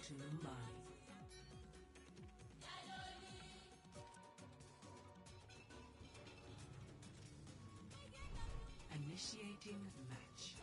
to Mumbai. Initiating match.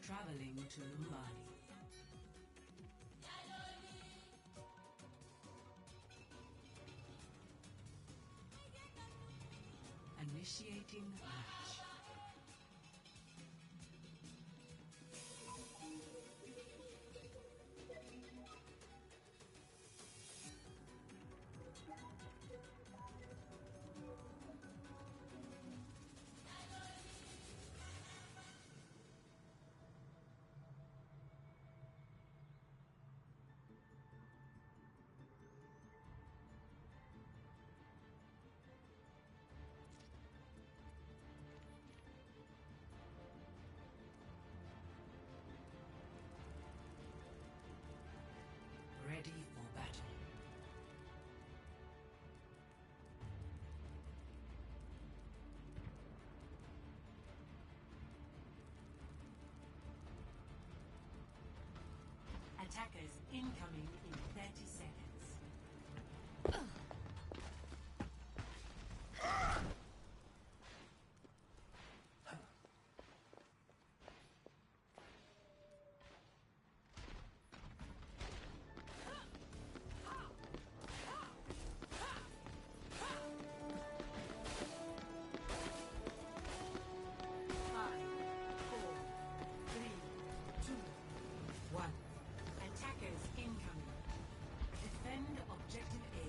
Traveling to Mumbai. Initiating match. Ready for battle. Attackers incoming in 30 seconds. Attackers incoming. Defend objective A.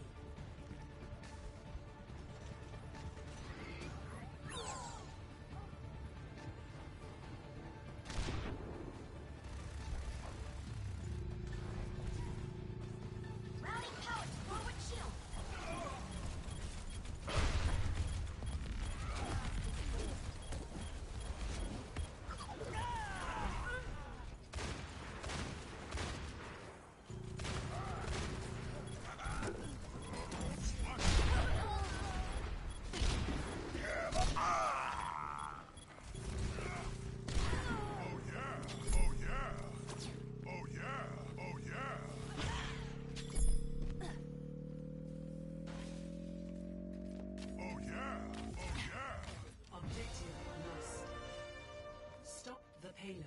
The payload.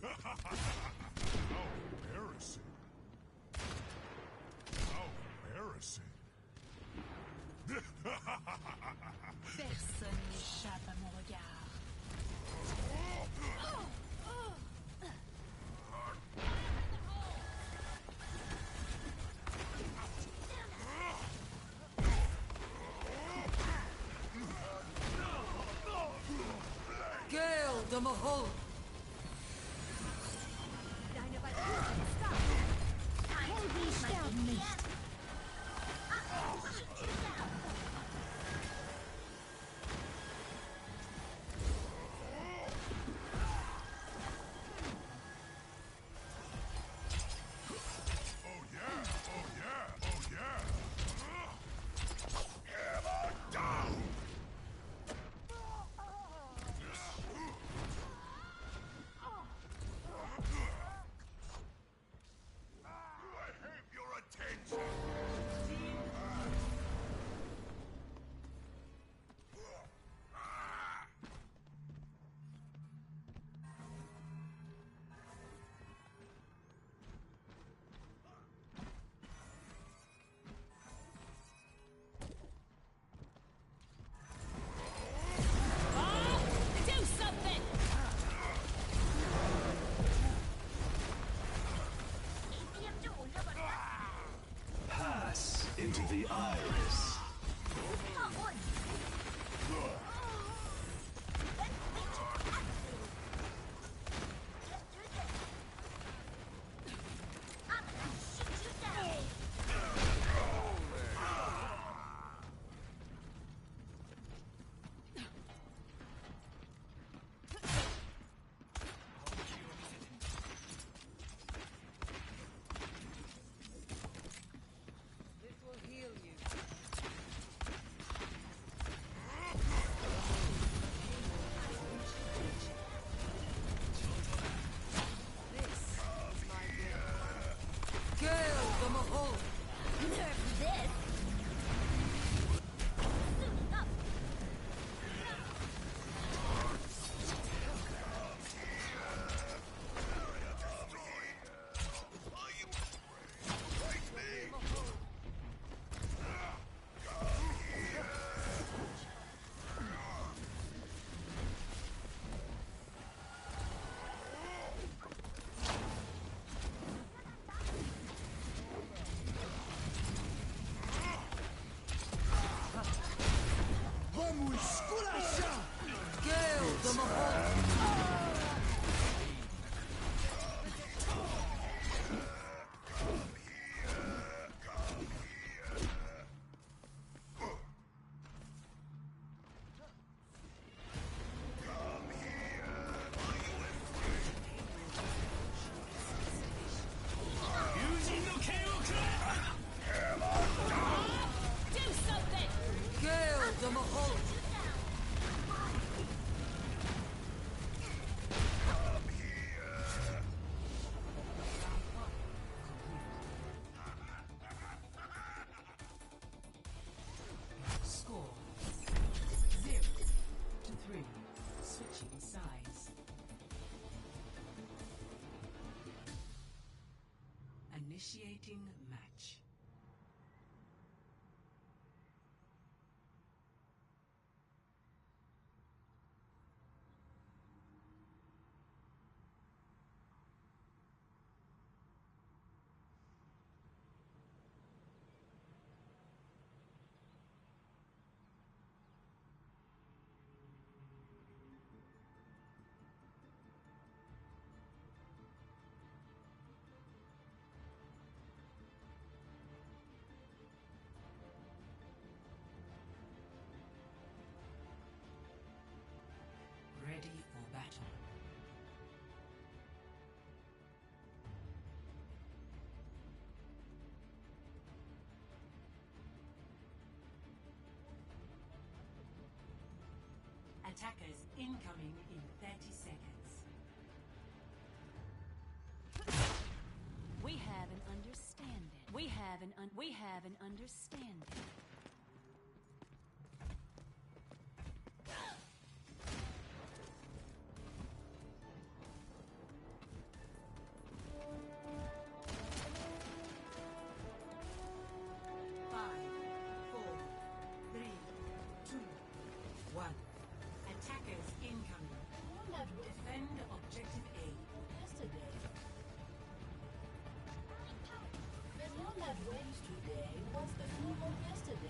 How embarrassing. How embarrassing. Personne n'échappe à mon regard. Gale de Mahol! Deine Batterie stark! Helden sterben nicht! them a halt! Do something! Gale them a halt! Score 0-3. Switching sides. Initiating match. Ready for battle. Attackers incoming in 30 seconds. We have an understanding. We have an understanding. Five, four, three, two, one. Attackers incoming. Defend objective A. Yesterday. The moon that went today was the full moon yesterday.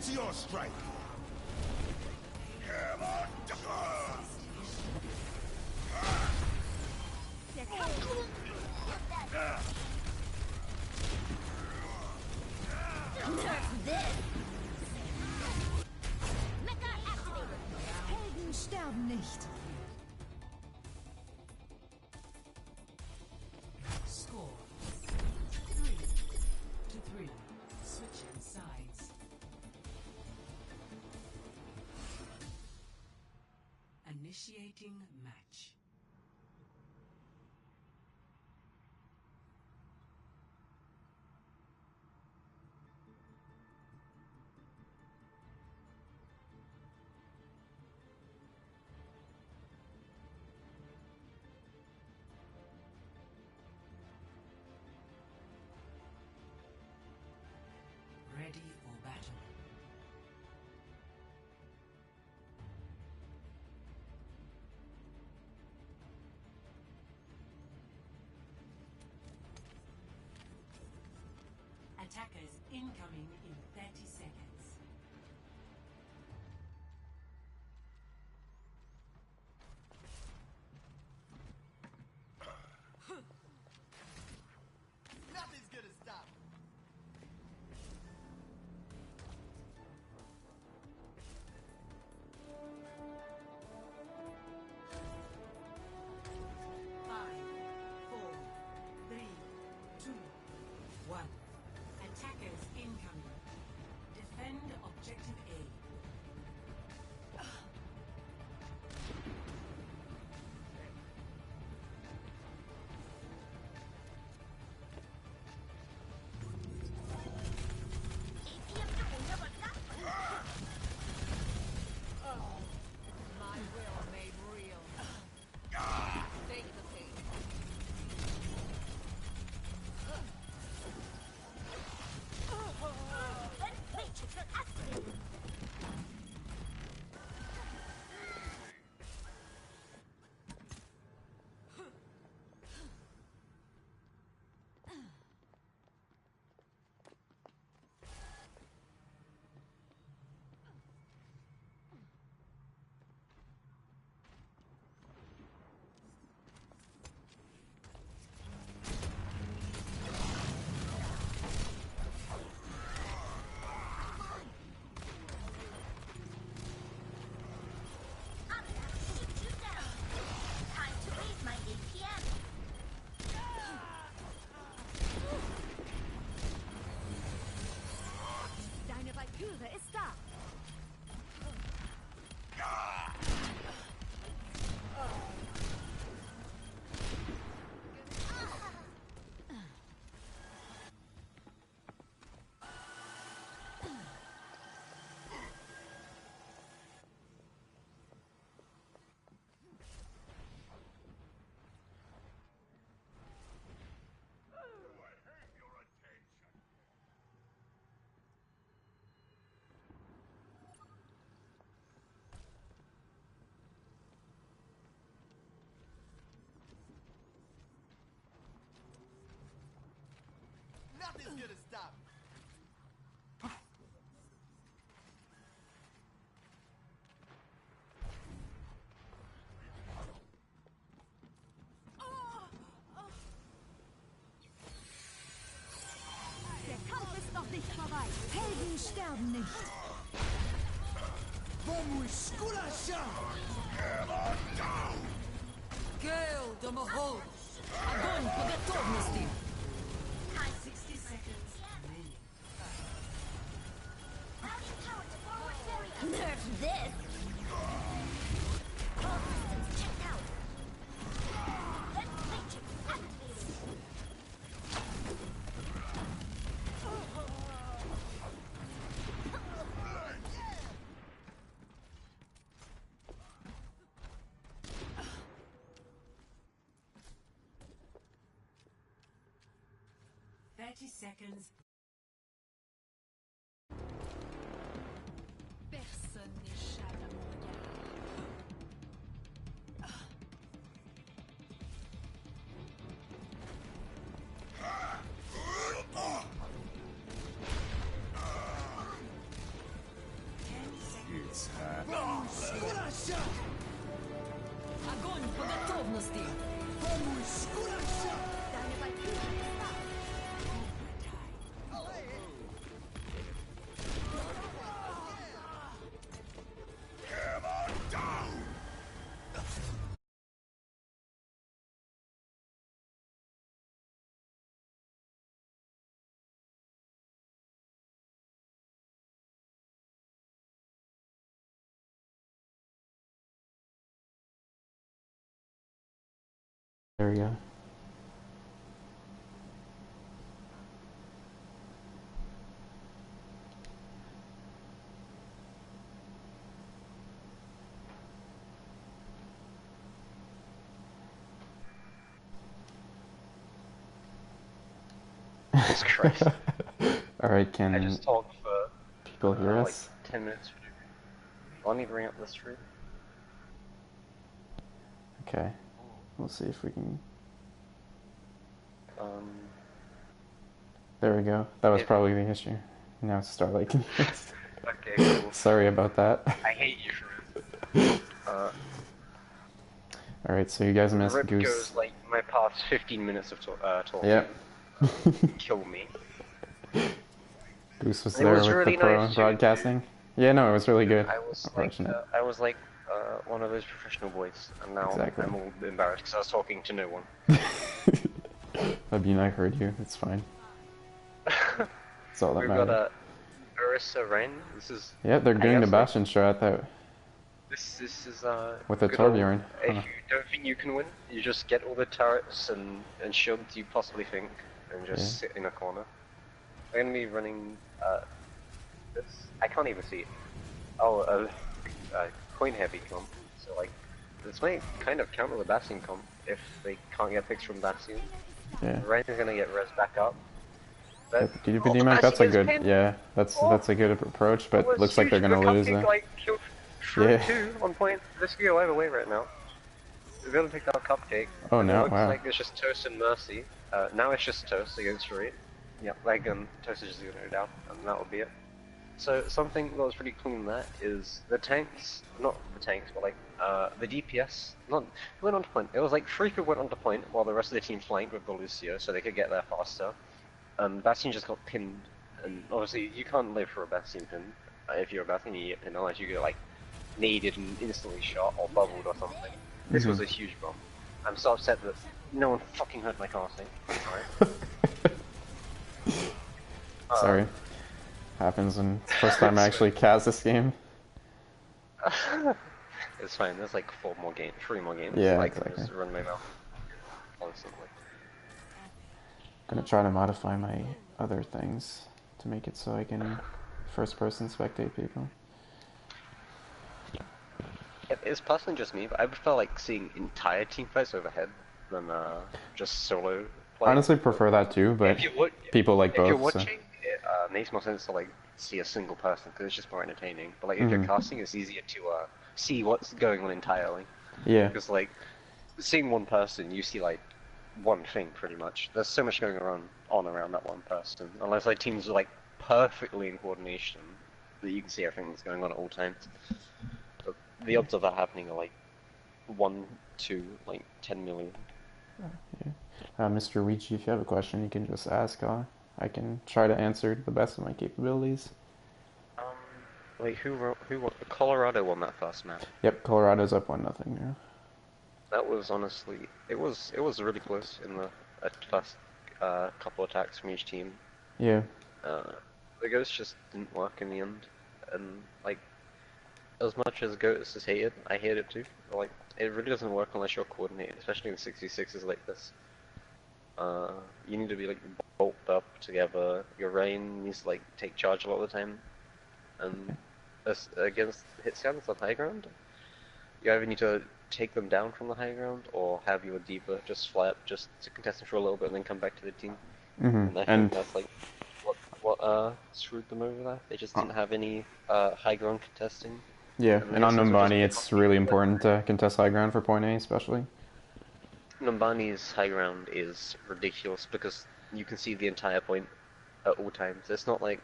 It's your strike. Helden sterben nicht. Score 3-3. Switching sides. Initiating match. Ready for battle. Attackers incoming in 30 seconds. Nothing's gonna stop me. Five, four, three, two, one. Attackers incoming. Defend objective A. My will made real. Take the pain. Deine Valkyrie ist da. Nothing's gonna stop me. Der Kampf ist noch nicht vorbei. Helden sterben nicht. Vamos esculachar! Gale de Mahol! Огонь по готовности! 60 seconds remaining. Nerf this. All systems checked out. Matrix activated. 30 seconds. Personne n'échappe à mon regard. Огонь по готовности! Area. Jesus Christ. Alright, I can just talked for people hear like us? 10 minutes. I'll need to bring up the stream. Okay. We'll see if we can... There we go. That was probably the issue. Now it's Starlight can hear us. Okay, cool. Sorry about that. I hate you for it. Alright, so you guys missed Rip Goose. goes like my past 15 minutes of talking. Yep. Kill me. Goose was It there was with really the pro nice too, broadcasting. Yeah, no, it was really good. I was like one of those professional boys, and now Exactly. I'm all embarrassed because I was talking to no one. Abine, I heard you. It's fine. That's all that We've matters. got Ursa Ren. This is. Yeah, they're I doing the guess, Bastion strat that This is with the good old- Torbjorn. If you don't think you can win, you just get all the turrets and shields you possibly think, and just sit in a corner. They're gonna be running this. I can't even see it. Oh, coin heavy comp. So like, this might kind of counter the Bastion comp if they can't get picks from Bastion. Yeah. Ren is gonna get res back up. But DPD that's a good, yeah, that's a good approach, but was looks like they're huge. gonna The lose cupcake, though. like, killed Shrew Yeah. 2 on point. This could go either way right now. We're gonna pick up Cupcake. Oh, and no, it looks wow. like it's just Toast and Mercy. Now it's just Toast against Rate. Yep, like Toast is just gonna go down, and that will be it. So something that was pretty clean in that is the tanks, not the tanks, but like the DPS, went onto point. It was like 3 people went onto point while the rest of the team flanked with the Lucio, so they could get there faster. Bastion just got pinned, and obviously you can't live for a Bastion pin. If you're a Bastion, you get pinned unless you get like needed and instantly shot or bubbled or something. This was a huge bomb. I'm so upset that no one fucking heard my casting. Sorry. Happens when first time I actually cast this game. It's fine. There's like 3 more games. Yeah, I can exactly. just run my mouth constantly. Gonna try to modify my other things to make it so I can first person spectate people. It's personally just me, but I prefer like seeing entire team fights overhead than just solo play. I honestly prefer that too, but people like both. If you're So. watching, it makes more sense to like see a single person because it's just more entertaining. But like if you're casting, it's easier to see what's going on entirely. Yeah. Because like seeing one person, you see like one thing pretty much. There's so much going on around that one person. Unless like teams are like perfectly in coordination, that you can see everything that's going on at all times. But the odds of that happening are like 1 to like 10 million. Yeah. Mr. Ouija, if you have a question, you can just ask. I can try to answer to the best of my capabilities. Wait, who won? Colorado won that first map. Yep, Colorado's up 1-0 now. That was honestly, it was really close in the first couple attacks from each team. Yeah. The Ghost just didn't work in the end, and like, as much as Ghost is hated, I hate it too. But, like, it really doesn't work unless you're coordinated, especially in 66s like this. You need to be like bolted up together. Your Rain needs to like take charge a lot of the time, and against hit scans on high ground, you either need to take them down from the high ground or have your Diva just fly up just to contest them for a little bit and then come back to the team. And I think that's like what screwed them over there. They just didn't have any high ground contesting. Yeah, and on Numbani it's really important to contest high ground for point A especially. Numbani's high ground is ridiculous because you can see the entire point at all times. It's not like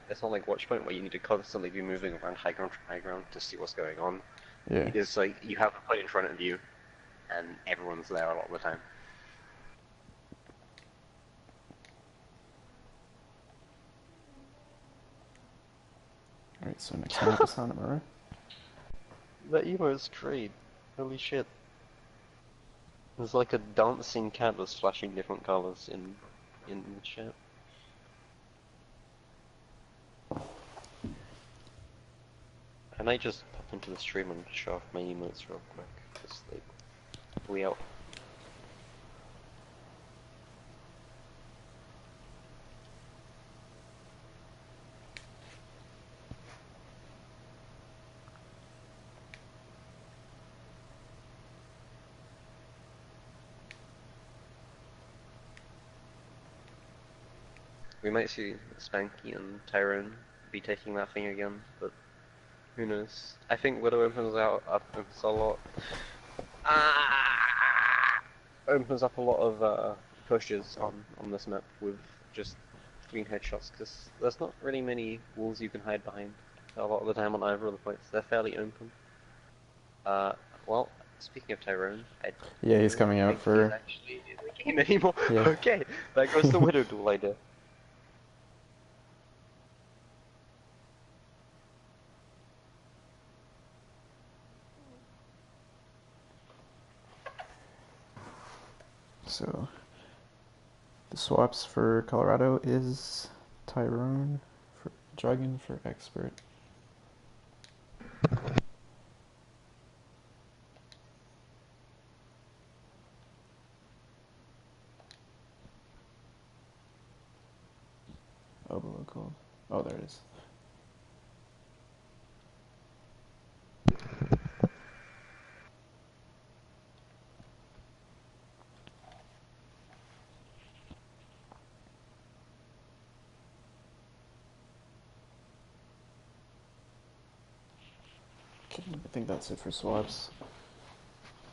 it's not like Watchpoint where you need to constantly be moving around high ground to see what's going on. Yeah. It's like you have a point in front of you, and everyone's there a lot of the time. Alright, so next map is Santa Maria. That emote's great. Holy shit. There's like a dancing cat that's flashing different colors in the chat. I might just pop into the stream and show off my emotes real quick. Just like, we out. We might see Spanky and Tyrone be taking that thing again, but who knows? I think Widow opens a lot. Opens up a lot of pushes on this map with just clean headshots, because there's not really many walls you can hide behind a lot of the time on either of the points. They're fairly open. Well, speaking of Tyrone, Yeah, he's coming out for... he's actually in the game anymore. Yeah. Okay, that goes the Widow duel idea. So, the swaps for Colorado is Tyrone for Dragon for Expert. Oh, below cold. Oh, there it is. Okay, I think that's it for swaps.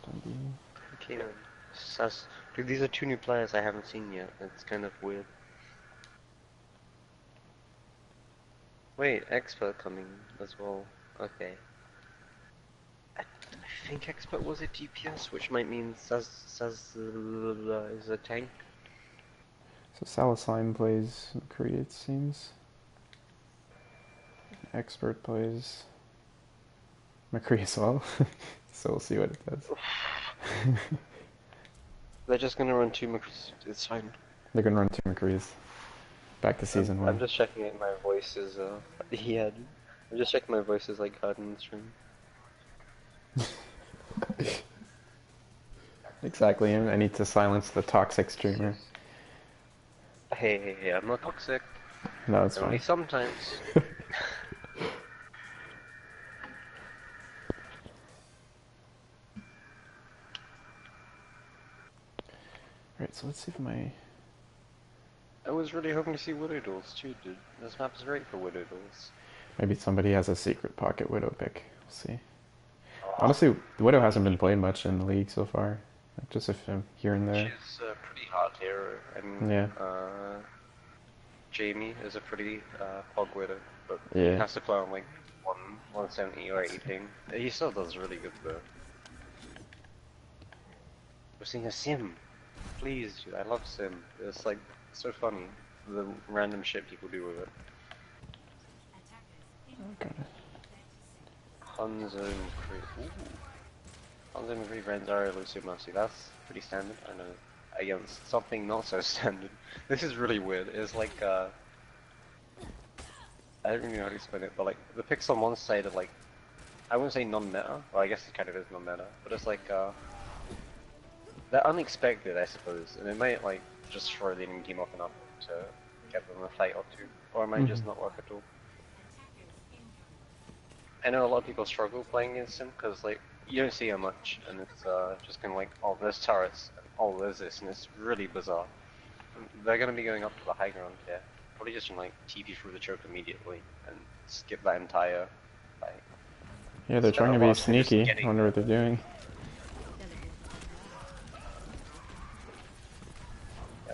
Done being. Okay, man. Sus. Dude, these are two new players I haven't seen yet. It's kind of weird. Wait, Expert coming as well. Okay. I think Expert was a DPS, which might mean Saz is a tank. So Salasime plays McCree, it seems. Expert plays McCree as well. So we'll see what it does. They're just gonna run two McCrees. It's fine. They're gonna run two McCrees. Back to season 1. I'm just checking if my voice is yeah. I'm just checking my voice is like hard in the stream. Exactly, I need to silence the toxic streamer. Hey, I'm not toxic. No, it's Only fine. sometimes. Alright, so let's see if my... I was really hoping to see Widow duels too, dude. This map is great for Widow duels. Maybe somebody has a secret pocket Widow pick. We'll see. Honestly, the Widow hasn't been played much in the league so far. Like, just if I'm here and there. She's a pretty hard hero, and Yeah. Jamie is a pretty hog Widow, but Yeah. he has to play on like 170 or 80 ping. He still does really good though. We're seeing a sim. Please, dude, I love sim. It's like so funny, the random shit people do with it. Okay. Hanzo McCree. Ooh. Hanzo McCree, Renzaro, Lucio Mercy. That's pretty standard, I know. Against something not so standard. This is really weird. It's like, I don't really know how to explain it, but like, the picks on one side are like, I wouldn't say non-meta, well I guess it kind of is non-meta, but it's like, they're unexpected, I suppose, and it might like just throw the enemy team off enough to get them a fight or two, or it might just not work at all. I know a lot of people struggle playing against him because like you don't see him much, and it's just kind of like, oh, there's turrets, and oh, there's this, and it's really bizarre. They're gonna be going up to the high ground here, probably just like TP through the choke immediately and skip that entire fight. Yeah, they're trying to be sneaky. I wonder what they're doing.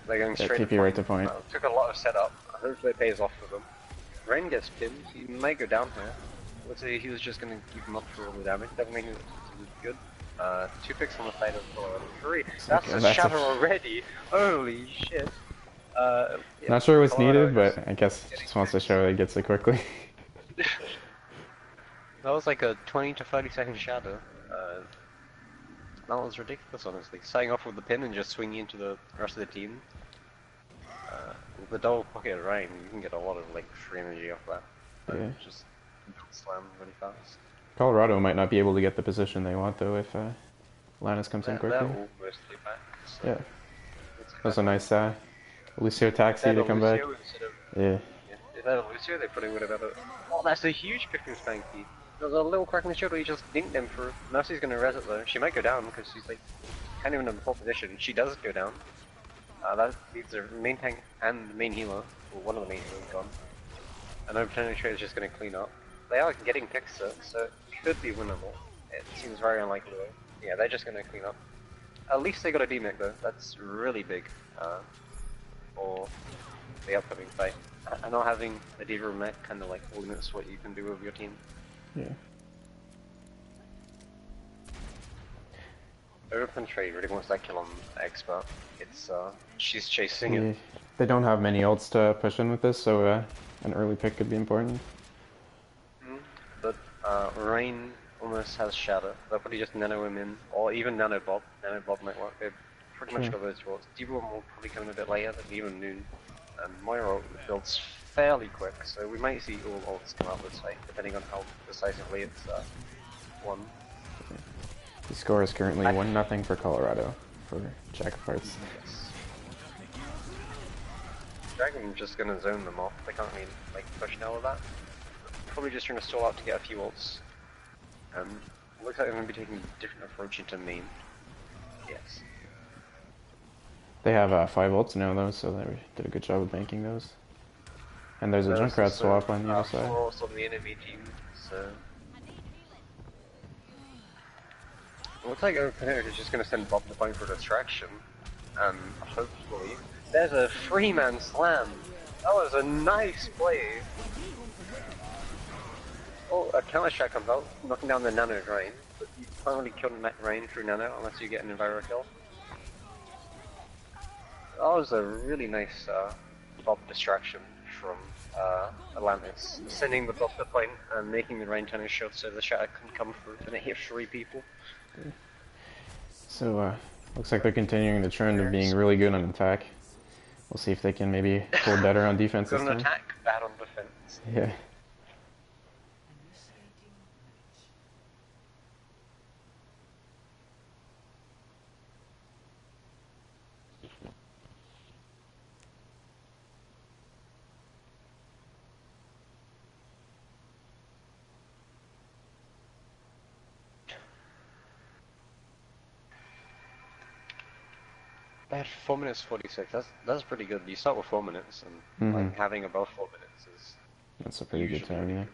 They're going straight TP right to point. Took a lot of setup. Hopefully it pays off for them. Rain gets pinned, he might go down here. Let's say he was just gonna keep him up for all the damage, that would make it good. 2 picks on the side of Colorado. 3. That's Okay, a that's shatter already! Holy shit! Yeah, Not sure what's Colorado needed, is but I guess he just wants to show that he gets it quickly. That was like a 20 to 30 second shadow. That was ridiculous, honestly. Starting off with the pin and just swinging into the rest of the team. With the double pocket Rain, you can get a lot of like free energy off that. Yeah. Just slam really fast. Colorado might not be able to get the position they want though if Atlantis comes in They're quickly. all mostly back. So Yeah. That's a nice Lucio taxi to come back. Yeah. If they had a Lucio, they probably would have had a... Oh, that's a huge pick from Spanky. There's a little crack in the shoulder, he just dinked them through. Mercy's gonna res it though. She might go down because she's like kind of in a poor position. She does go down. That leaves her main tank and the main healer, or one of the main healers gone. And her penetrator is just gonna clean up. They are getting picks though, so it could be winnable. It seems very unlikely though. Yeah, they're just gonna clean up. At least they got a D-Mech though. That's really big for the upcoming fight. And not having a D.Va mech kind of like limits what you can do with your team. Yeah. Open trade really wants that kill on Expert. It's she's chasing Yeah. it. They don't have many ults to push in with this, so an early pick could be important. But Rain almost has Shadow. They'll probably just nano him in, or even nano Bob. Nano Bob might work. They've pretty much got those ults. D.Va will probably come in a bit later, than even noon. And Moira builds fairly quick, so we might see all ults come out this fight, depending on how decisively it's won. The score is currently 1-0 for Colorado for Jack of Hearts. Yes. Dragon's just gonna zone them off. They can't really like push now with that. Probably just trying to stall out to get a few ults. Looks like they're gonna be taking a different approach into main. Yes. They have 5 ults now though, so they did a good job of banking those. And there's a Junkrat swap on the other side. 4 ults on the enemy team, so... It looks like Opener is just gonna send Bob the point for distraction. And hopefully... There's a 3-man slam! That was a nice play! Oh, a counter strike comes out, knocking down the nano Rain. But you can't really kill Rain through nano unless you get an enviro kill. That was a really nice Bob distraction from Atlantis. Sending the Bob to the point and making the Rain turn his shield so the shatter can come through and it hit 3 people. So, looks like they're continuing the trend of being really good on attack. We'll see if they can maybe hold better on defense this Good on time. attack, bad on defense. Yeah. They had 4 minutes 46. That's pretty good. You start with 4 minutes, and like having above 4 minutes is. That's a pretty good time, yeah.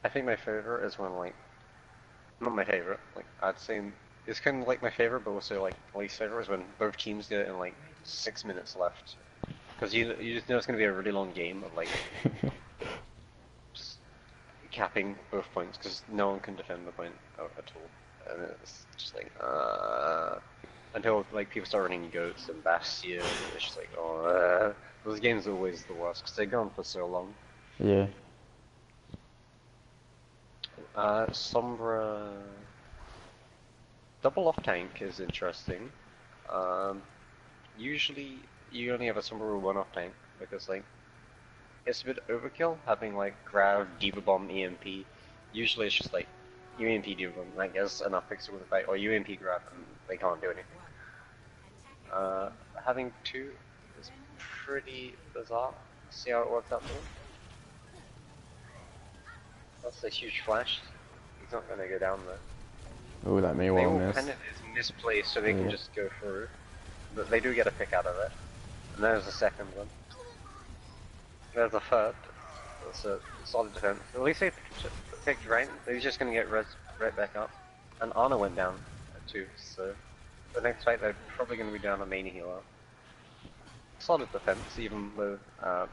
I think my favorite is when like, not my favorite. Like I'd say it's kind of like my favorite, but also like least favorite is when both teams get it in like 6 minutes left, because you just know it's gonna be a really long game of like just capping both points because no one can defend the point at all, and it's just like until like people start running goats and Bastion, and it's just like those games are always the worst because they go on for so long. Yeah. Sombra double off tank is interesting. Usually you only have a Sombra 1 off tank because like it's a bit overkill having like grab, D.Va bomb, EMP. Usually it's just like you EMP D.Va bomb, like there's enough picks to win the fight, or you EMP grab and they can't do anything. Having 2 is pretty bizarre. See how it works out for them. That's a huge flash. He's not gonna go down there. Oh, that may They well will miss. kind of misplaced so they can just go through. But they do get a pick out of it. And there's the second one. There's the third. That's a solid defense. At least they picked right. They're just gonna get right back up. And Ana went down too, so the next fight they're probably gonna be down a main healer. solid defense, even though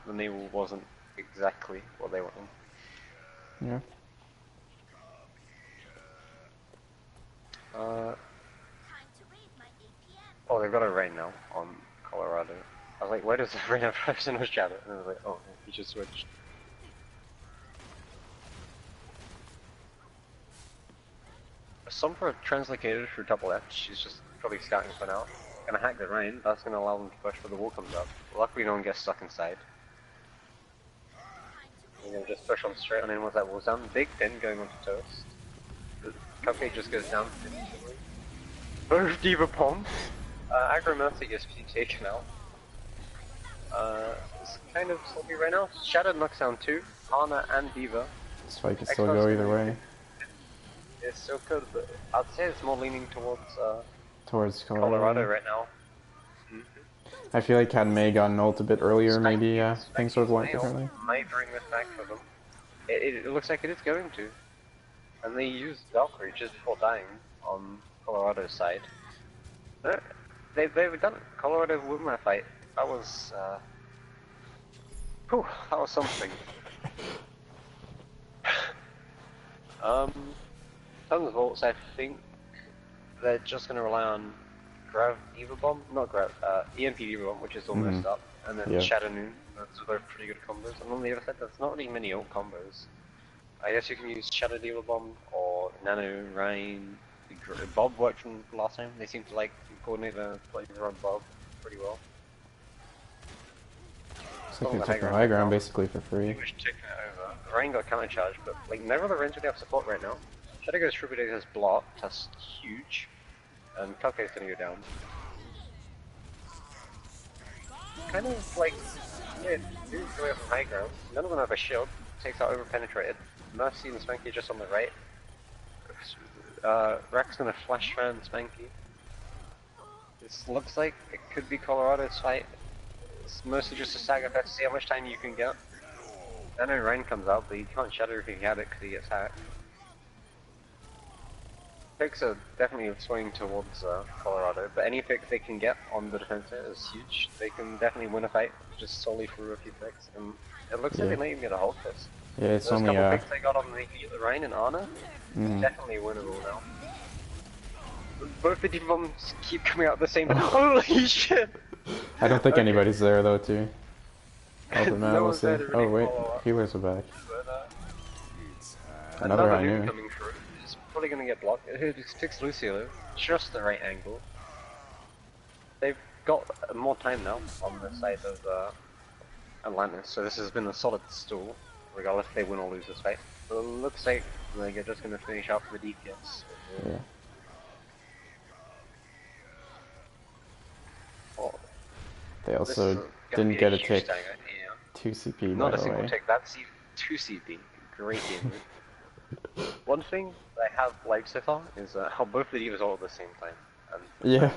the naval wasn't exactly what they wanted. Yeah. Oh, they've got a rain now on Colorado. I was like, where does the rain have 5% of shadow? And I was like, oh, he just switched. Sombra translocated through double F. She's just probably scouting for now. Gonna hack the rain. That's gonna allow them to push where the wall comes up. Luckily, no one gets stuck inside. We're gonna just push on straight on in with that wall down. Big pin going onto toast. The cupcake just goes down. Both Diva bombs. Aggro Mercy gets taken out. It's kind of sloppy right now. Shadow knocks down 2. Ana and Diva. This fight can still go either way. It's so good, but I'd say it's more leaning towards Colorado right now. I feel like had May gotten ult a bit earlier, maybe things would have went differently. Might bring this back for them. It looks like it is going to. And they used Valkyrie just before dying on Colorado's side. They've done it. Colorado won that fight. That was whew, that was something. Tons of ults, I think they're just gonna rely on Grav Diva Bomb, not Grav, EMP Diva Bomb, which is all messed up, and then Shadow Noon. Those are both pretty good combos. And on the other side, there's not really many ult combos. I guess you can use Shadow Diva Bomb or Nano Rain. Bob worked from last time. They seem to like coordinate the plays around Bob pretty well. Looks like they took the high ground basically for free. He was taking it over. Rain got counter charged, but like never of the Rains really have support right now. Shadow goes Triple has blocked, that's huge. And Cupcake's gonna go down. Kind of like, yeah, dudes away from high ground. None of them have a shield. Takes out over penetrated. Mercy and Spanky just on the right. Rex gonna flash fan Spanky. This looks like it could be Colorado's fight. It's mostly just a saga fest to see how much time you can get. I know Rain comes out, but you can't shatter if you had it because he gets hacked. Picks are definitely swinging towards Colorado, but any pick they can get on the defense is huge. They can definitely win a fight just solely through a few picks, and it looks like they might even get a hold this. Yeah, it's Those only couple picks they got on the Rain and Ana, definitely winnable now. Both the Diva Bombs keep coming out at the same time. Holy shit! I don't think anybody's there though, too. Ultimate, No we'll one's see. there to really Oh wait, follow up. healers are back. But, Another high Noon noon. coming through. It's probably gonna get blocked. It picks Lucio, just the right angle. They've got more time now on the side of Atlantis, so this has been a solid stall, regardless if they win or lose this fight. But it looks like they're just gonna finish up the DPS. Yeah. Oh, They this also is gonna didn't be get a huge tick. stagger, yeah. 2 CP Not by a the single way. tick, that's 2 CP. Great game. One thing that I have liked so far is how both the divas are all at the same time. And, Yeah.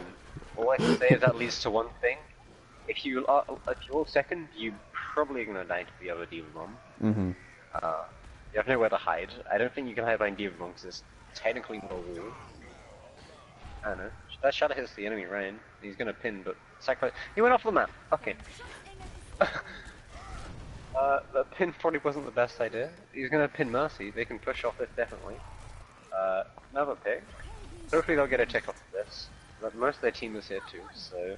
all I can say is that leads to one thing. If you're second, you're probably gonna die to the other diva bomb. Mm-hmm. You have nowhere to hide. I don't think you can hide behind diva bomb because it's technically not a wall. I don't know. That shadow hits the enemy Rain. He's gonna pin, but sacrifice. He went off the map. Okay. The pin probably wasn't the best idea. He's gonna pin Mercy. They can push off this definitely. Another pick. Hopefully they'll get a tick off of this. But most of their team is here too, so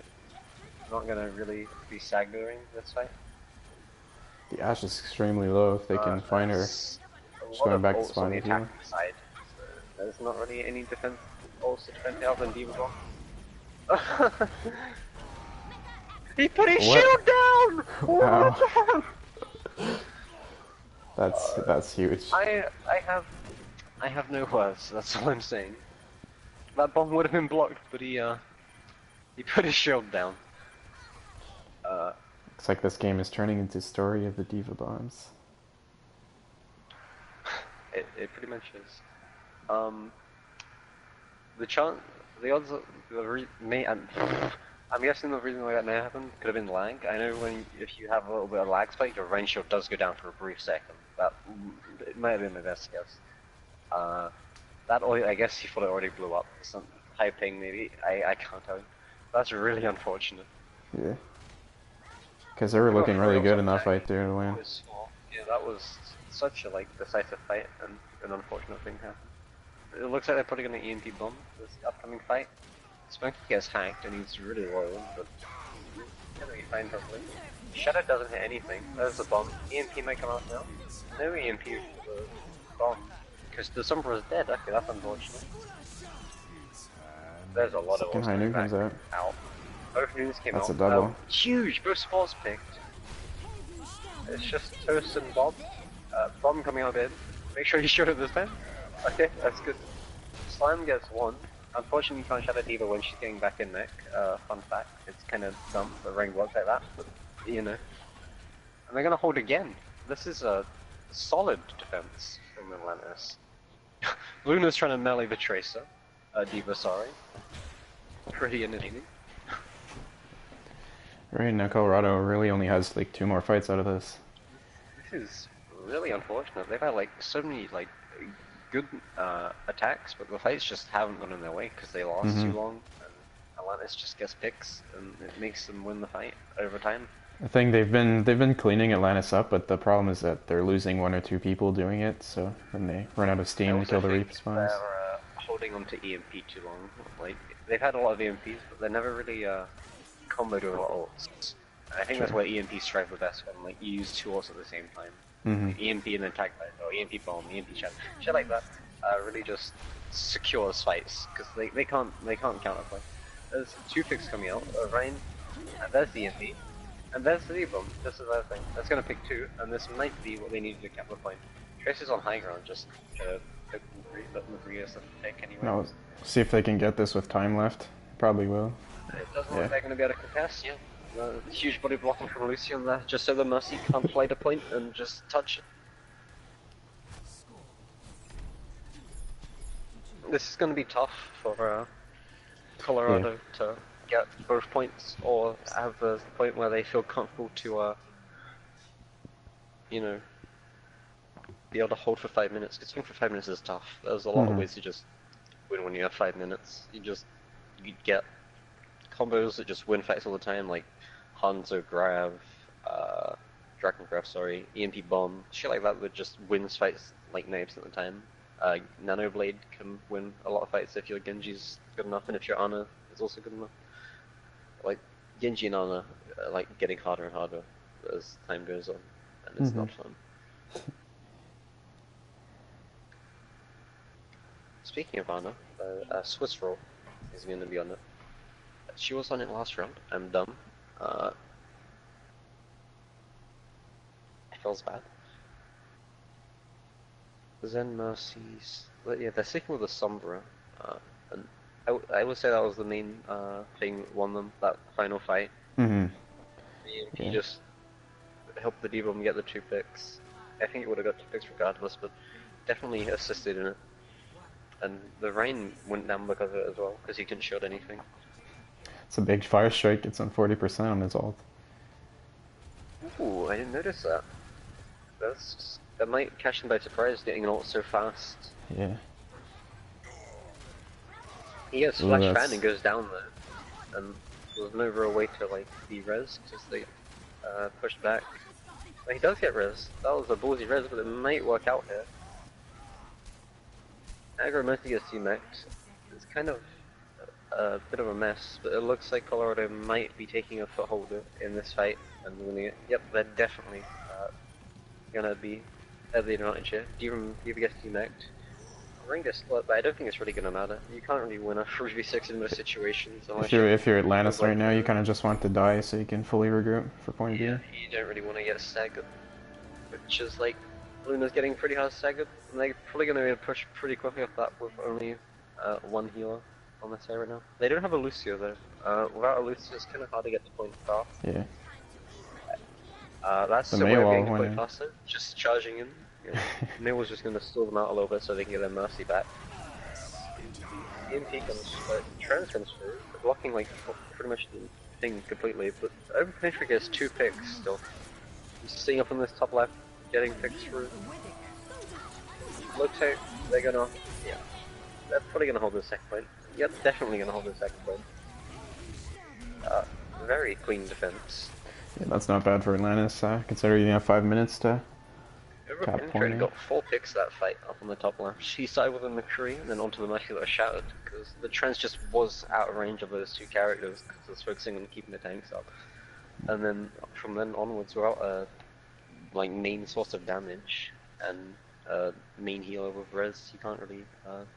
not gonna really be saggering this fight. The Ashe is extremely low if they can find her. Just going back to spawn on the spawn here. attacking side. So there's not really any defense ults to defend out than Diva Bomb. He put his What? shield down! Wow. What? That's huge. I have no words. That's all I'm saying. That bomb would have been blocked, but he put his shield down. Looks like this game is turning into story of the Diva Bombs. It pretty much is. The odds, I'm guessing the reason why that may happen could have been lag. I know if you have a little bit of lag spike, your range shield does go down for a brief second. It might have been my best guess. I guess he thought it already blew up. Some high ping maybe. I can't tell you. That's really unfortunate. Yeah. Because they were looking really good in that Attack. fight too to win. Yeah, that was such a like decisive fight, and an unfortunate thing happened. It looks like they're putting in an EMP bomb this upcoming fight. Spunky gets hacked and he's really low, but he's gonna be fine hopefully. Shadow doesn't hit anything. There's the bomb. EMP might come out now. No EMP for the bomb. Because the Sombra is dead. Okay, that's unfortunate. There's a lot of Second high noon comes out. Both noons came That's out. a double. Huge! Both spawns picked. It's just Toast and Bob. Bomb coming out in. Make sure you shoot it this time. Okay, that's good. Slime gets one. Unfortunately, you can't Shadow Diva when she's getting back in mech. Fun fact. It's kind of dumb that Ring works like that, but you know. And they're gonna hold again. This is a solid defense from Atlantis. Luna's trying to melee the Tracer. Diva, sorry. Pretty entertaining. Right now, Colorado really only has like 2 more fights out of this. This is really unfortunate. They've had like so many like good attacks, but the fights just haven't gone in their way because they lost too long. And Atlantis just gets picks, and it makes them win the fight over time. I think they've been cleaning Atlantis up, but the problem is that they're losing 1 or 2 people doing it, so then they run out of steam to kill the respawns. They're holding on to EMP too long. Like they've had a lot of EMPs, but they're never really comboed with a lot of ults. I think that's where EMPs strive the best when like you use 2 ults at the same time. Like, EMP and then tag fight, or EMP bomb, EMP shit like that. Really just secures fights because they can't counterplay. There's 2 picks coming out. Ryan, and there's the EMP, and there's the bomb. This is the other thing. That's gonna pick 2, and this might be what they need to cap the point. Tracer's on high ground, just pick let them agree as the pick anyway. No, see if they can get this with time left. Probably will. It doesn't look like they're going to be able to contest, yeah. Huge body blocking from Lucian there, just so the Mercy can't play the point and just touch it. This is going to be tough for Colorado to get both points, or have the point where they feel comfortable to, you know, be able to hold for 5 minutes. Because for 5 minutes is tough. There's a lot of ways to just win when you have 5 minutes. You get combos that just win fights all the time, like Hanzo Grav, Dragon Grav, sorry, EMP Bomb, shit like that just wins fights like 90% of the time. Nano Blade can win a lot of fights if your Genji's good enough, and if your Ana is also good enough. Like, Genji and Ana are like getting harder and harder as time goes on, and it's not fun. Speaking of Ana, Swiss Roll is going to be on it. She was on it last round. I'm dumb. It feels bad. Zen Mercies. Yeah, they're sticking with the Sombra. And I would say that was the main thing that won them, that final fight. He just helped the D-Bomb get the 2 picks. I think it would have got 2 picks regardless, but definitely assisted in it. And the Rain went down because of it as well, because he couldn't shield anything. It's a big fire strike. It's on 40% on his ult. Ooh, I didn't notice that. That might catch him by surprise, getting an ult so fast. Yeah. He gets flash fan and goes down there, and there's no real way to like be res because they pushed back. But he does get res. That was a ballsy res, but it might work out here. Aggro mostly gets C-maxed. It's kind of a bit of a mess, but it looks like Colorado might be taking a foothold in this fight and winning it. Yep, they're definitely gonna be at the advantage here. Diva gets C-maxed. Ring gets split, but I don't think it's really gonna matter. You can't really win a 3v6 in most situations. If you're Atlantis right now, you kind of just want to die so you can fully regroup for point of view. You don't really want to get staggered, which is like Luna's getting pretty hard staggered, and they're probably going to be able to push pretty quickly off that with only 1 healer on their side right now. They don't have a Lucio though. Without a Lucio, it's kind of hard to get the point fast. Yeah. That's the way of getting the point faster. Just charging in. You know, Neil's just going to stall them out a little bit so they can get their Mercy back. EMP comes, Trans comes through, blocking like pretty much the thing completely, but Open Penetrate gets 2 picks still. He's sitting up on this top left, getting picks through. Looks like they're gonna, they're probably gonna hold the second point. Yep, definitely gonna hold the second point. Very clean defense. Yeah, that's not bad for Atlantis, considering you have 5 minutes to tap Penetrated point. got 4 picks that fight up on the top left. She started with a McCree and then onto the Muscular Shattered because the trance just was out of range of those 2 characters because I was focusing on keeping the tanks up. And then from then onwards, without like main source of damage and main healer with res, you can't really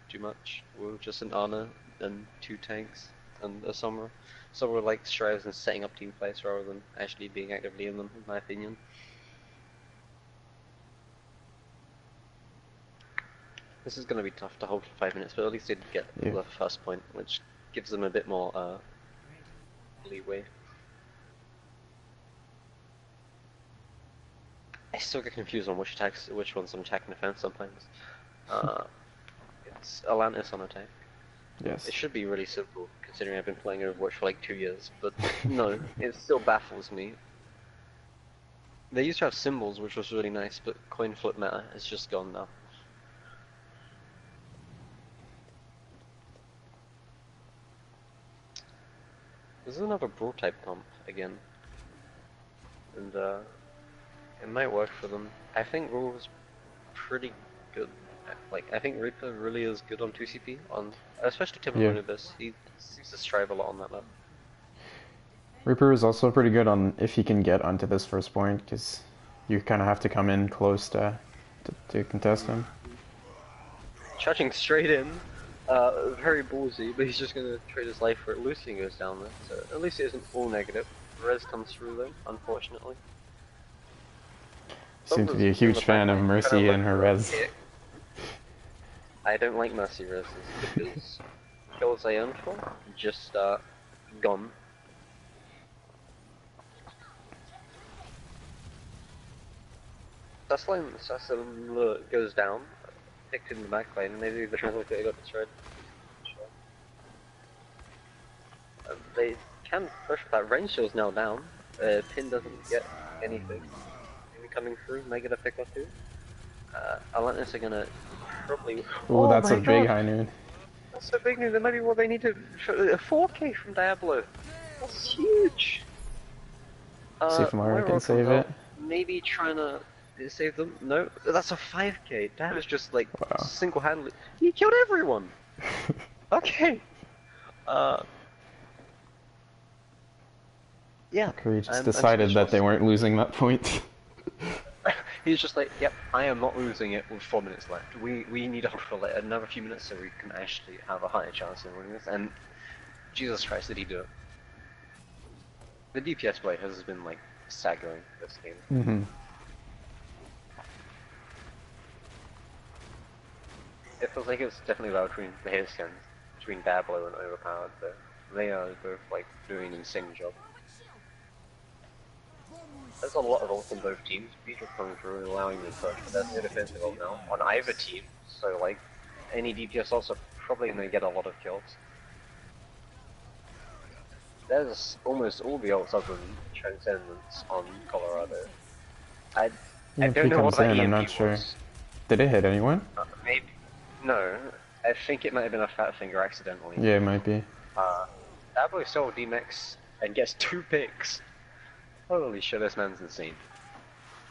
do much. With just an Ana and 2 tanks and a Sombra. So we're like strives in setting up team fights rather than actually being actively in them, in my opinion. This is going to be tough to hold for 5 minutes, but at least they did get the first point, which gives them a bit more leeway. I still get confused on which one's on attack and defense sometimes. It's Atlantis on attack. Yes. It should be really simple, considering I've been playing Overwatch for like 2 years, but no, it still baffles me. They used to have symbols, which was really nice, but coin flip meta is just gone now. This is another Brawl type comp again, and it might work for them. I think Brawl is pretty good. Like, I think Reaper really is good on 2CP, especially Timberland with this. He seems to strive a lot on that level. Reaper is also pretty good on if he can get onto this first point, because you kind of have to come in close to contest him. Charging straight in, very ballsy, but he's just going to trade his life for it. Lucian goes down there, so at least it isn't all negative. Res comes through though, unfortunately. Seems to be a huge fan of Mercy and her res. I don't like Mercy reses because kills I earned for just gone. Assassin goes down, picked in the back lane, and maybe the translator got destroyed. They can push that range shield's now down. Pin doesn't get anything. Maybe coming through, might get a pick or 2. Atlantis are gonna probably. Ooh, oh, that's a my big God. high noon. That's a big noon. That might be what they need to. A 4K from Diablo. That's huge. See if Mara Moira can save comes it. out, maybe trying to save them. No, that's a 5K. That is just like single-handedly. He killed everyone. Okay. Yeah. We just decided that they weren't losing that point. He's just like, yep, I am not losing it with 4 minutes left. We need to hold for like another few minutes so we can actually have a higher chance of winning this. And Jesus Christ, did he do it? The DPS play has been like staggering this game. Mm-hmm. It feels like it's definitely about between the hair scans, between Diablo and Overpowered, but they are both like doing an insane job. There's a lot of ults on both teams. Beatrice coming through and allowing them to push, but there's no defensive ult now on either team, so like any DPS ults are probably going to get a lot of kills. There's almost all the ults other than Transcendence on Colorado. I don't know what that I'm EMP not sure. was. Did it hit anyone? Maybe. No, I think it might have been a fat finger accidentally. Yeah, it might be. Diablo stole D-Max and gets 2 picks. Holy shit, this man's insane.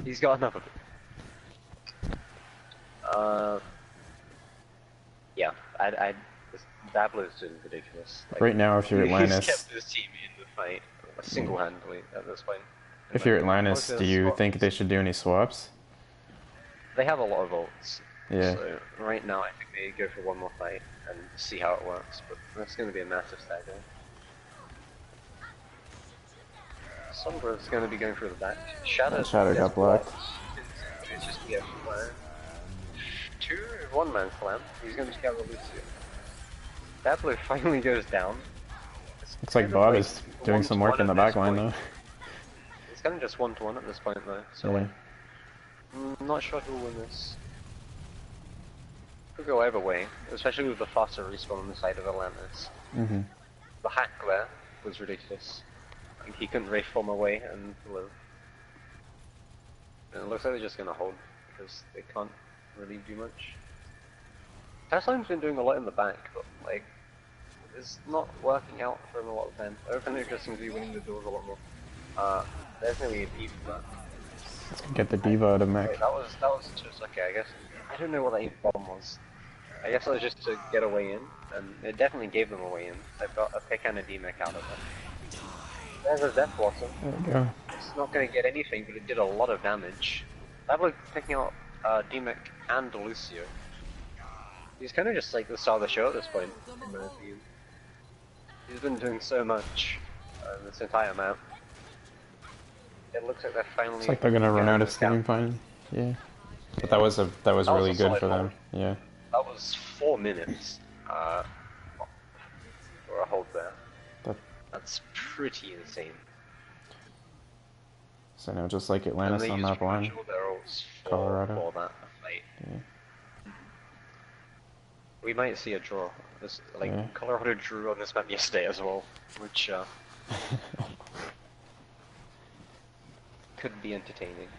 He's got enough of it. Yeah, Diablo's doing ridiculous. Like, Right now, if you're Atlantis, he's kept his team in the fight single-handedly at this point. if you're Atlantis, do you think they should do any swaps? They have a lot of ults. Yeah. So right now, I think they go for one more fight and see how it works. But that's going to be a massive stagger. Sombra's going to be going through the back. Shadow got blocked. It's just yeah, 2 one-man slam. He's going to just get the Lucio. Diablo finally goes down. Looks like Bob is doing some work in the back line though. It's kind of just 1-to-1 at this point though. So Yeah. like, I'm not sure who will win this. Could go either way, especially with the faster respawn on the side of Atlantis. Mm-hmm. The hack there was ridiculous. Like, he couldn't reform away and live. And it looks like they're just gonna hold, because they can't really do much. Tesla's been doing a lot in the back, but like, it's not working out for him a lot of the time. Overnight just seems to be winning the duels a lot more. There's no way deep, but Let's get the diva out of mech. wait, that was just okay. I guess I don't know what that bomb was. I guess it was just to get a way in, and it definitely gave them a way in. They've got a pick and a D-mech out of it. There's a Death Blossom. There we go. It's not going to get anything, but it did a lot of damage. That was picking out D-mech and Lucio. He's kind of just like the star of the show at this point, in my opinion. He's been doing so much this entire map. It looks like they're finally. It's like they're gonna run out of steam finally. Yeah. But that was really a good solid for them. hold. Yeah. That was 4 minutes for a hold there. That's pretty insane. So now just like And Atlantis they on used map one. pretty much all their ults Colorado. for that fight. Yeah. We might see a draw. This, like Yeah. Colorado drew on this map yesterday as well, which could be entertaining.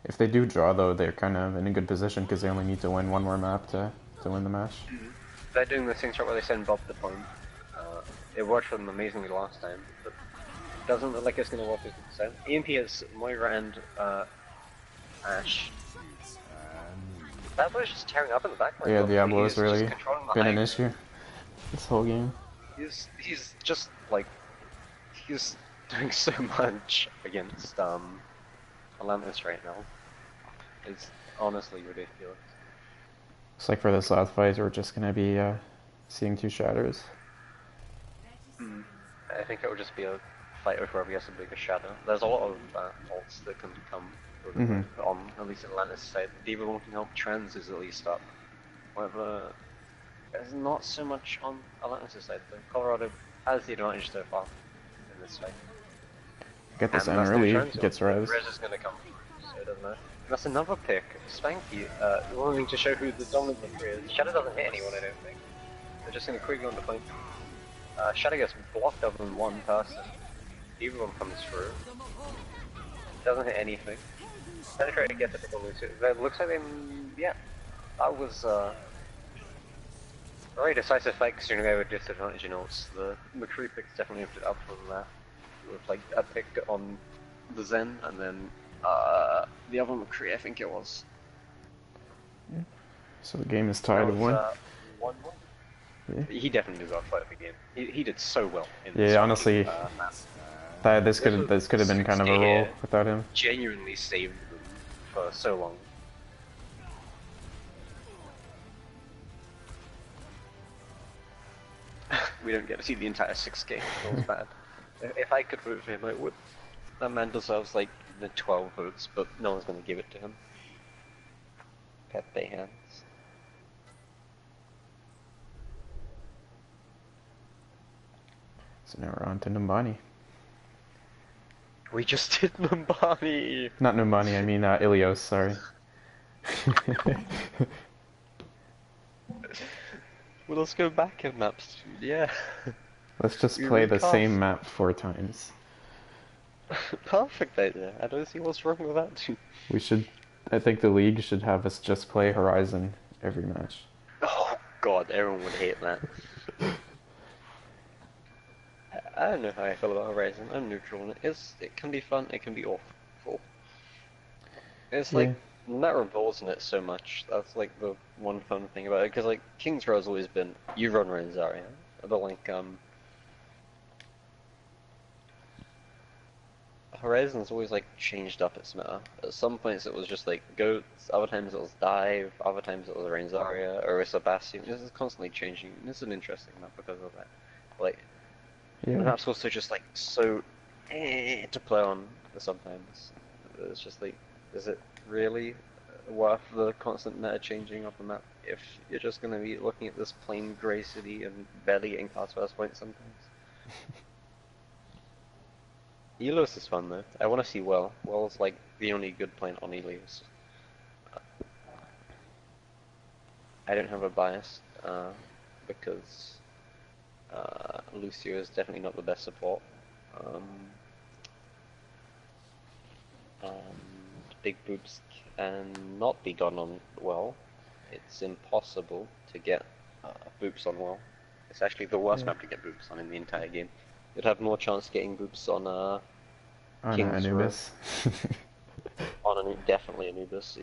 If they do draw though, they're kind of in a good position because they only need to win one more map to win the match. They're doing the thing where they send Bob the point. It worked for them amazingly last time, but it doesn't look like it's going to work 50%. EMP is Moira and Ash. That was just tearing up in the background. Yeah, though. Diablo's He's really just controlling the been an hype. issue this whole game. He's just like he's doing so much against Atlantis right now. It's honestly ridiculous. Looks like for this last fight, we're just gonna be seeing two shadows. I think it would just be a fight with whoever gets the biggest shadow. There's a lot of ults that can come on at least Atlantis side. D.Va one can help, Trans is at least up. However, there's not so much on Atlantis' side though. Colorado has the advantage so far in this fight. Get this And in that's no early, Trans gets ult. res. Res is going to come, so it doesn't matter. That's another pick, Spanky, wanting to show who the dominant player is. Shadow doesn't hit anyone, I don't think. They're just going to quickly on the point. Shadow gets blocked other than one person. D.Va one comes through. Doesn't hit anything. Penetrate gets a bit of Lucio. It looks like they, yeah, that was a very decisive fight considering they were disadvantaged in ults. The McCree picks definitely upped it up from that. With like a pick on the Zen and then the other McCree, I think it was. So the game is tied at 1. 1-1. Yeah. He definitely deserved fight of the game. He did so well in Yeah, this honestly, map. this could have been kind of a roll without him. Genuinely saved them for so long. We don't get to see the entire 6 game. Feels bad. If I could vote for him, I would. That man deserves like the 12 votes, but no one's going to give it to him. Pepe hands. So now we're on to Numbani. We just did Numbani! Not Numbani, I mean Ilios, sorry. Well, let's go back in maps. Yeah. Let's just We play the recast. same map 4 times. Perfect idea. I don't see what's wrong with that. We should, I think the league should have us just play Horizon every match. Oh god, everyone would hate that. I don't know how I feel about Horizon. I'm neutral on it. It can be fun, it can be awful. It's like, that revolves in it so much. That's like the one fun thing about it. Because like, King's Row has always been, you run Renzaria. But like, Horizon's always like changed up its meta. At some points it was just like goats, other times it was dive, other times it was Renzaria, or Orisa Bastion. This is constantly changing. This is an interesting map because of that. Like, the map's also just like so to play on sometimes. It's just like, is it really worth the constant meta changing of the map if you're just gonna be looking at this plain grey city and barely getting past first point sometimes? Elios is fun though. I want to see Well. Well's like the only good point on Elios. I don't have a bias because Lucio is definitely not the best support. Big boobs can not be done on Well. It's impossible to get boobs on Well. It's actually the worst map to get boobs on in the entire game. you'd have more chance of getting boobs on King's Row. Anubis. Definitely Anubis.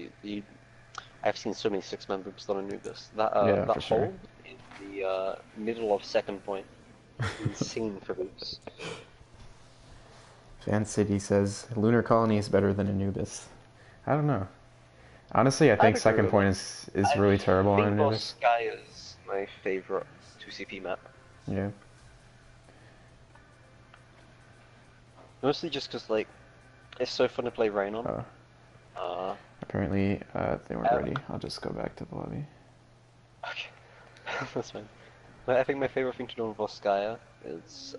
I've seen so many 6-man boobs on Anubis. That Yeah, that for sure. hole in the middle of second point, insane for boobs. Fan City says Lunar Colony is better than Anubis. I don't know. Honestly, I I'd think agree second with point that. is really terrible on I think Anubis. Sky is my favorite 2CP map. Yeah. Mostly just because, like, it's so fun to play Rain on. Apparently, they weren't ready. I'll just go back to the lobby. Okay, that's fine. I think my favorite thing to do on Volskaya is,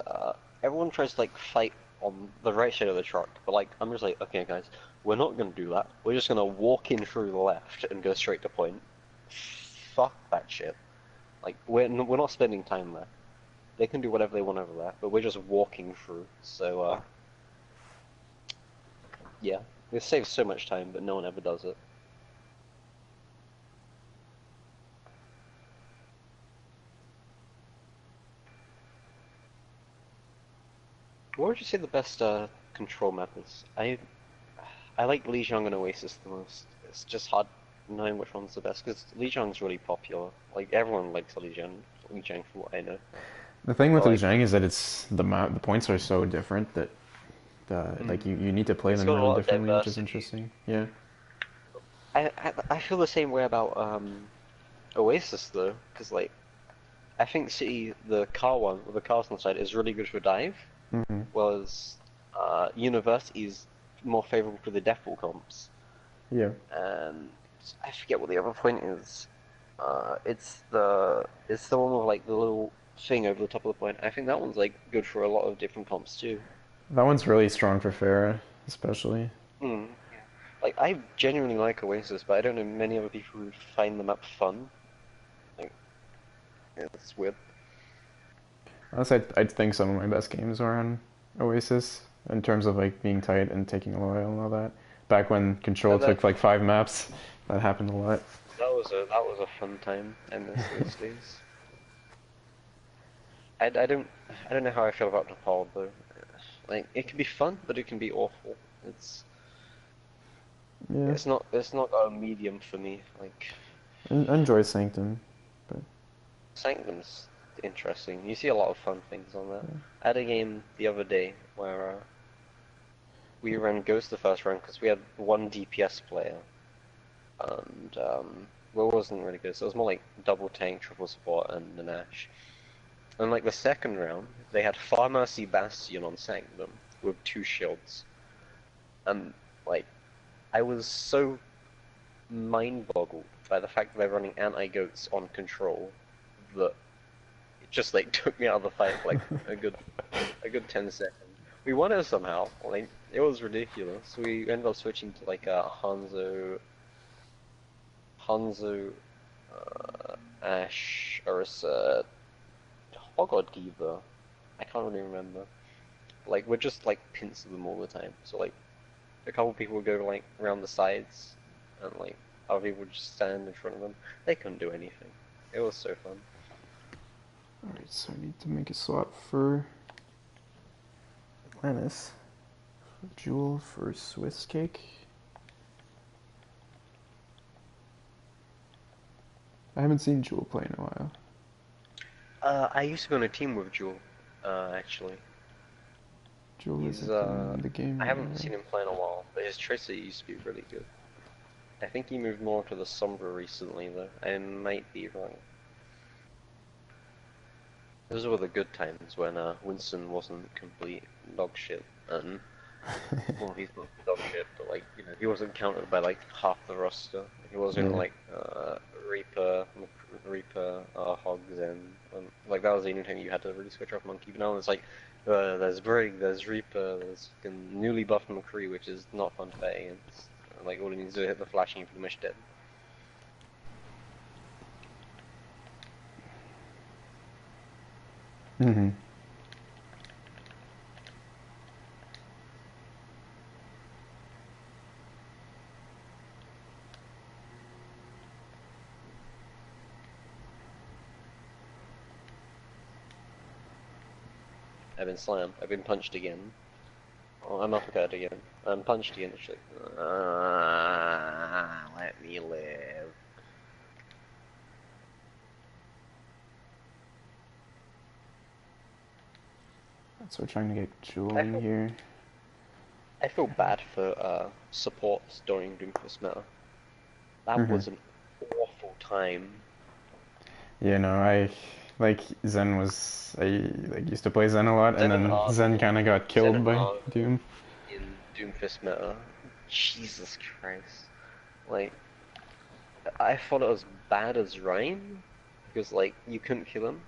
everyone tries to, like, fight on the right side of the truck, but, like, I'm just like, okay guys, we're not gonna do that. We're just gonna walk in through the left and go straight to point. Fuck that shit. Like, we're not spending time there. They can do whatever they want over there, but we're just walking through, so, yeah. It saves so much time, but no one ever does it. What would you say the best control map is? I like Lijiang and Oasis the most. It's just hard knowing which one's the best because Lijiang's really popular. Like everyone likes Lijiang from what I know. The thing with But, like, Lijiang is that the points are so different that like you need to play It's them got a really lot of differently, which is diversity. interesting. Yeah. I feel the same way about Oasis though, because like I think City the car one with the cars on the side is really good for dive, Hmm. whereas University is more favorable for the default comps. Yeah. And I forget what the other point is. It's the one with like the little thing over the top of the point. I think that one's like good for a lot of different comps too. That one's really strong for Farah, especially. Hmm. Like I genuinely like Oasis, but I don't know many other people who find the map fun. Like, yeah, it's weird. Honestly, I'd think some of my best games are on Oasis in terms of like being tight and taking a while and all that. Back when Control That took like 5 maps, that happened a lot. that was a fun time. I miss those days. I don't know how I feel about Nepal though. Like it can be fun, but it can be awful. Yeah. It's not a medium for me. Like I enjoy Sanctum, but Sanctum's interesting. You see a lot of fun things on that. I had a game the other day where we ran Ghost the first round because we had one DPS player, and well, it wasn't really good. So it was more like double tank, triple support, and an Ash. And like the second round, they had Pharmacy Bastion on Sanctum with 2 shields, and like I was so mind-boggled by the fact that they're running anti-goats on Control that it just like took me out of the fight for like a good 10 seconds. We won it somehow. Like it was ridiculous. We ended up switching to like a Hanzo, Ash, Ursa, Hogod Diva. I can't really remember. Like we're just like pincing them all the time. So like a couple people would go like around the sides, and like other people would just stand in front of them. They couldn't do anything. It was so fun. alright, so I need to make a swap for Atlantis. Jewel for Swiss cake. I haven't seen Jewel play in a while. I used to be on a team with Jewel, actually. Jewel is He's, in the game. I haven't seen him play in a while, but his tracer used to be really good. I think he moved more to the Sombra recently, though. I might be wrong. Those were the good times when Winston wasn't complete dog shit, and well, he's not dog shit, but like he wasn't counted by like half the roster. He wasn't Yeah. like Reaper, Hogs, and like that was the only time you had to really switch off Monkey. But now it's like there's Brig, there's Reaper, there's fucking newly buffed McCree, which is not fun to fight against. Like all he needs to hit the flashing for the much dead. Mm-hmm. I've been slammed. I've been punched again. Oh, I'm uppercut again. I'm punched again. It's like, let me live. So we're trying to get Jewel in here. I feel bad for supports during Doomfist meta. That was an awful time. Yeah, no, I like Zen was I like used to play Zen a lot, and then Zen kind of got killed by Doom. In Doomfist meta, Jesus Christ! Like, I thought it was bad as Ryan because like you couldn't kill him,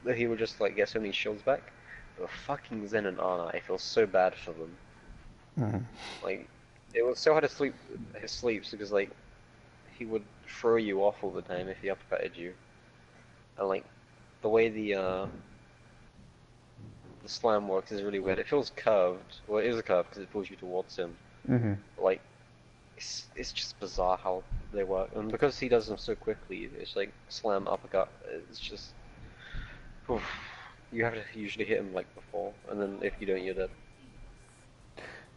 that he would just like get so many shields back. But fucking Zen and Ana, I feel so bad for them. Like, it was so hard to sleep his sleeps because like he would throw you off all the time if he uppercutted you. And like the way the slam works is really weird. It feels curved. Well, it is a curve because it pulls you towards him. But, like it's just bizarre how they work, and because he does them so quickly, it's like slam uppercut. It's just oof. You have to usually hit him like before, and then if you don't, you're dead.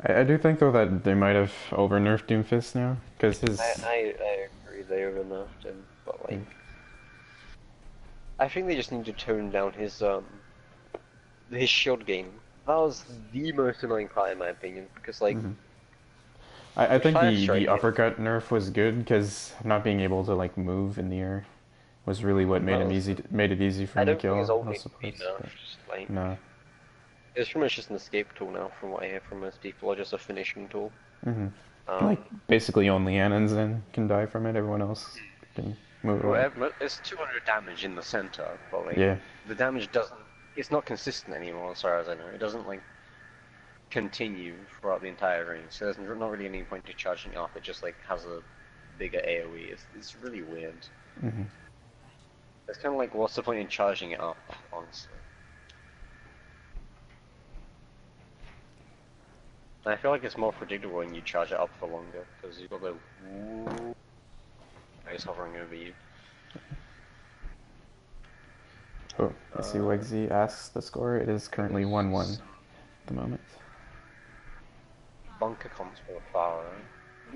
I do think though that they might have over nerfed Doomfist now, because his. I agree they over nerfed him, but like. I think they just need to tone down his shield game. That was the most annoying part in my opinion, because like I think the uppercut nerf was good because not being able to like move in the air was really what made it easy for him to kill those supports. Like, no. It's pretty much just an escape tool now, from what I hear from most people, or just a finishing tool. Like basically only Anons then can die from it. Everyone else can. It's 200 damage in the center, but like the damage doesn't. It's not consistent anymore, as far as I know. It doesn't like continue throughout the entire range. So there's not really any point to charging it up. It just like has a bigger AOE. It's really weird. It's kind of like, what's the point in charging it up, honestly? And I feel like it's more predictable when you charge it up for longer, because you've got the he's hovering over you. Oh, I see Wegsy asks the score. It is currently 1-1 at the moment. Bunker comes for Farah.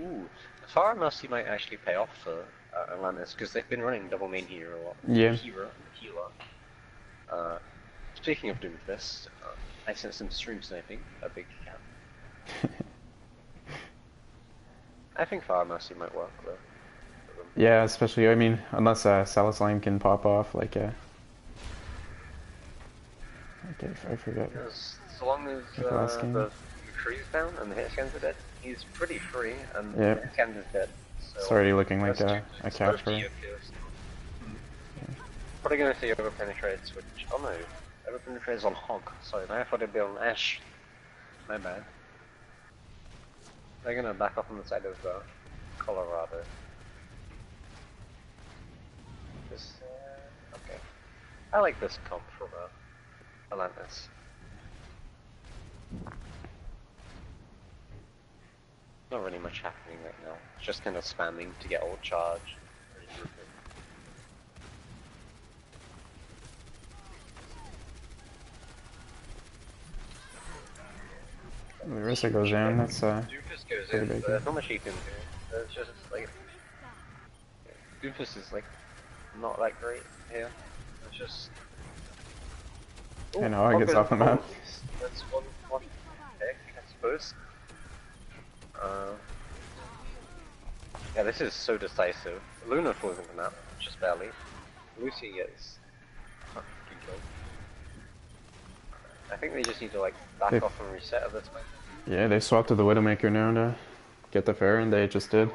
Ooh, Farah Mercy might actually pay off for Atlantis, because they've been running double main hero a lot. Yeah. Healer. Speaking of Doomfist, I sent some stream sniping, a big cat. I think Farah Mercy might work though. Yeah, especially, I mean, unless Salasline can pop off, like, okay, I forget. So long as the McCree's down and the hit scans are dead, he's pretty free, and the hit scans is dead. So it's already looking like a catch for him. Probably gonna see over-penetrated switch. Oh no, over-penetrated is on Hog. Sorry, I thought it'd be on Ash. My bad. They're gonna back up on the side of Colorado. Okay. I like this comp from Atlantis. Not really much happening right now. Just kind of spamming to get ult charge. Marissa goes down, that's Doomfist goes in, big. but there's not much he can do. It's just like Doomfist is like not that great here. It's just I know, I gets off the map. That's one pick, I suppose. Yeah, this is so decisive. Luna falls in the map, just barely. Lucy gets fucking killed. I think they just need to like back off and reset at this point. Yeah, they swapped to the Widowmaker now to get the fair, and they just did.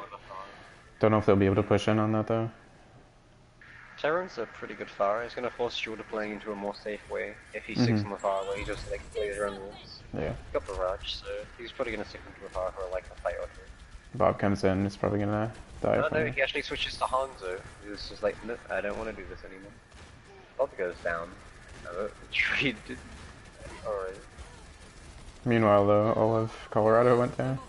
Don't know if they'll be able to push in on that though. Terran's a pretty good Pharah. He's gonna force Shulder playing into a more safe way. If he sticks on the Pharah way, he just like plays around rules. Yeah. He's got Barrage, so he's probably gonna stick into a Pharah for like a fight or two. Bob comes in, is probably gonna die. No, he actually switches to Hanzo. He's just like, no, I don't want to do this anymore. Bob goes down. Tree did. Alright. Meanwhile, though, all of Colorado went down.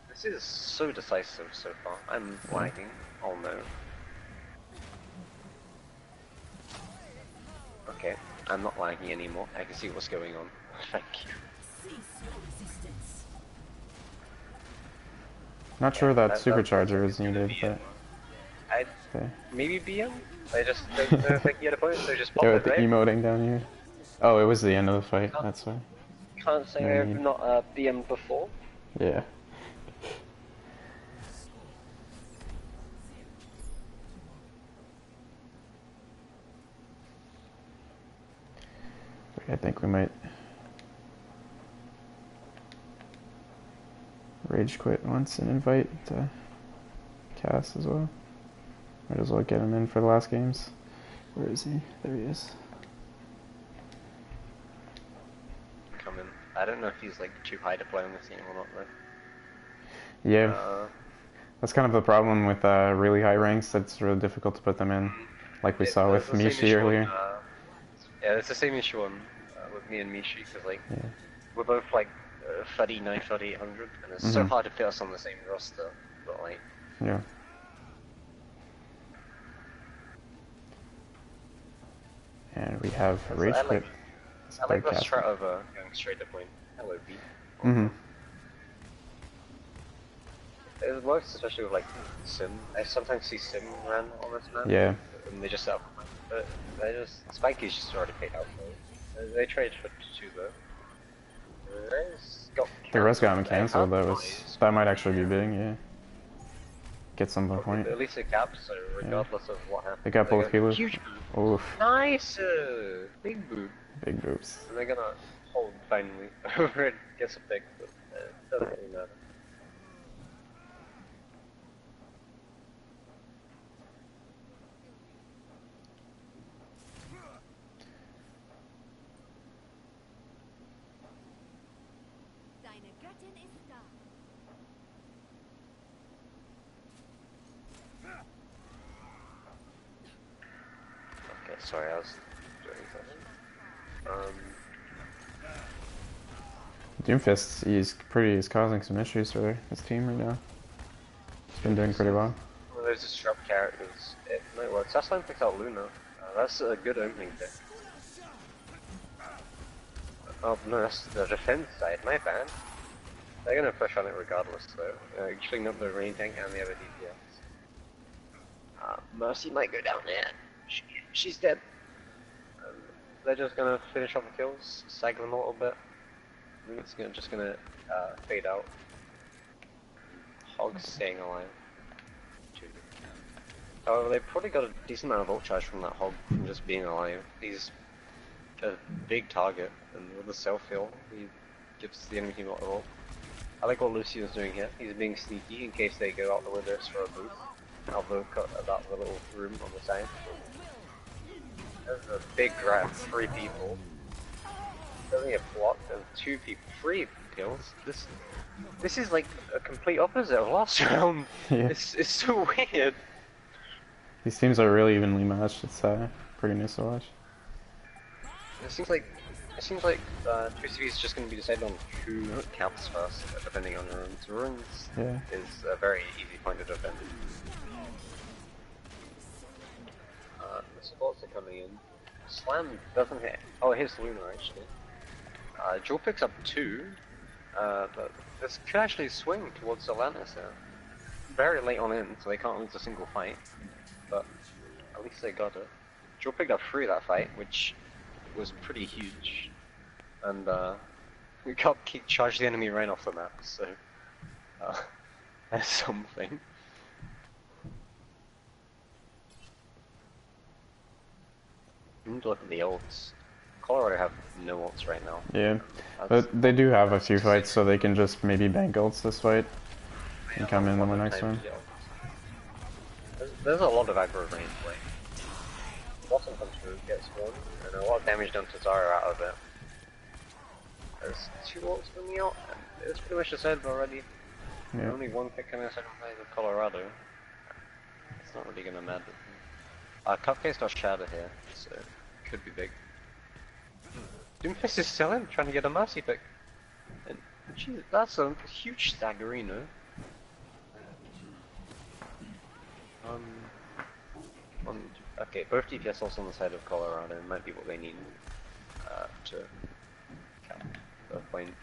This is so decisive so far. I'm lagging. Oh no. Okay. I'm not lagging anymore. I can see what's going on. Thank you. Not sure that That's supercharger is needed, but I okay. maybe BM. I just don't think he had a point, so just pop Go it with the right. emoting down here. Oh, it was the end of the fight. That's why. Can't say No I've need. not BM'd before. Yeah. I think we might rage quit once and invite Cass as well. Might as well get him in for the last games. Where is he? There he is. Come in. I don't know if he's like too high to play on this game or not though. Yeah. That's kind of the problem with really high ranks. It's really difficult to put them in, like we saw with Mishi earlier. Yeah, it's the same issue on with me and Mishi, because like we're both like 39, 3800, and it's so hard to fit us on the same roster. But like, yeah. And we have rage quit. I like the strat of going straight to point. Hello, B. It works especially with like Sim. I sometimes see Sim run on this map. Yeah. And they just set up. But they just Spikey's just already paid out for it. They traded for 2 though. The rest got him cancelled. That might actually be big. Yeah. Get some point. At least it caps, so regardless of what happens. They got both healers. Huge boop. Oof. Nice! Big boop. Big boops. And they're gonna hold finally over it. Gets a pick, but it doesn't really matter. Okay, sorry, I was doing something. Doomfist, he's causing some issues for his team right now. He's been doing pretty well. Well, there's just sharp characters. It might work. Sassline picks out Luna. That's a good opening pick. Oh no, that's the defense side. My bad. They're gonna push on it regardless, though. Clean up the rain tank and the other DPS. Mercy might go down there. She's dead. They're just gonna finish off the kills, sag them a little bit. I think it's just gonna fade out. Hog's staying alive. However, they probably got a decent amount of ult charge from that Hog from just being alive. He's a big target, and with the self-heal, he gives the enemy team a lot of ult. I like what Lucio's doing here. He's being sneaky in case they go out the windows for a boost. Although cut about the little room on the side. There's a big grab, 3 people. Only a block and 2 people, 3 kills. This is like a complete opposite of last round. Yeah. It's so weird. These teams are really evenly matched. It's pretty nice to watch. It seems like 2CV is just going to be decided on who camps first, depending on runes. Runes is a very easy point to defend. The supports are coming in. Slam doesn't hit. Oh, it hits Luna actually. Jewel picks up 2, but this could actually swing towards Atlantis now. Very late on in, so they can't lose a single fight. But at least they got it. Jewel picked up 3 that fight, which was pretty huge. And we got charged the enemy right off the map, so that's something. Look at the ults. Colorado have no ults right now. Yeah, but they do have a few fights, so they can just maybe bank ults this fight and come in on the next one. There's a lot of aggro range play. Blossom comes through, gets one, and a lot of damage done to Zara out of it. There's 2 ults from the ult, and it's pretty much decided already. Yeah. Only 1 pick coming second place of Colorado. It's not really gonna matter. Cupcake's got Shadow here, so could be big. Doomfist is selling, trying to get a Mercy pick. And geez, that's a huge staggerino. Okay, both DPS also on the side of Colorado might be what they need. to cap the point.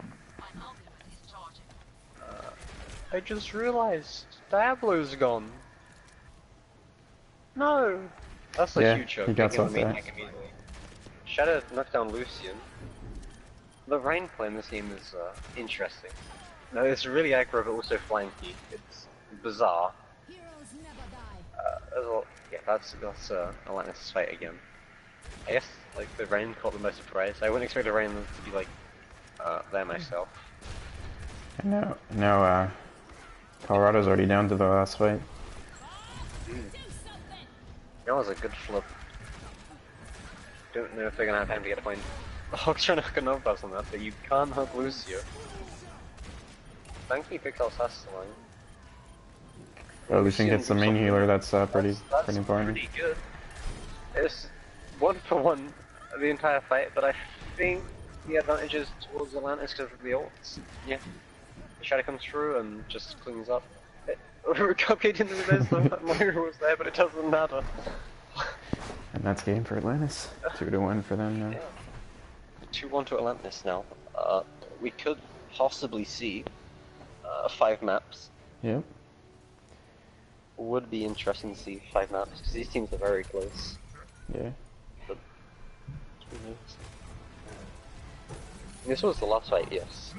I just realized Diablo's gone. No! That's a Yeah, huge choke. he got making off the main that. tank immediately. Shadow knocked down Lucian. The Rein play in this game is interesting. No, it's really aggro but also flanky. It's bizarre. Heroes never die. Yeah, that's Atlantis fight again. I guess like the Rein caught them by surprise. I wouldn't expect the Rein to be like there myself. And now Colorado's already down to the last fight. That was a good flip. Don't know if they're gonna have time to get a point. The Hawk's trying to hook a Novas on that, but you can't hook Lucio. Thankfully picks out Sasteline. Oh, Lucian gets the main healer, that's pretty important. Pretty good. It's 1-for-1 the entire fight, but I think the advantage is towards Atlantis because of the ults. Yeah. The Shadow comes through and just cleans up. Cupcake into the base though, that Moira was there, but it doesn't matter. And that's game for Atlantis. 2-1 for them now. Yeah. 2-1 to Atlantis now. We could possibly see 5 maps. Yep. Would be interesting to see 5 maps, because these teams are very close. Yeah. But, who knows? This was the last fight, yes.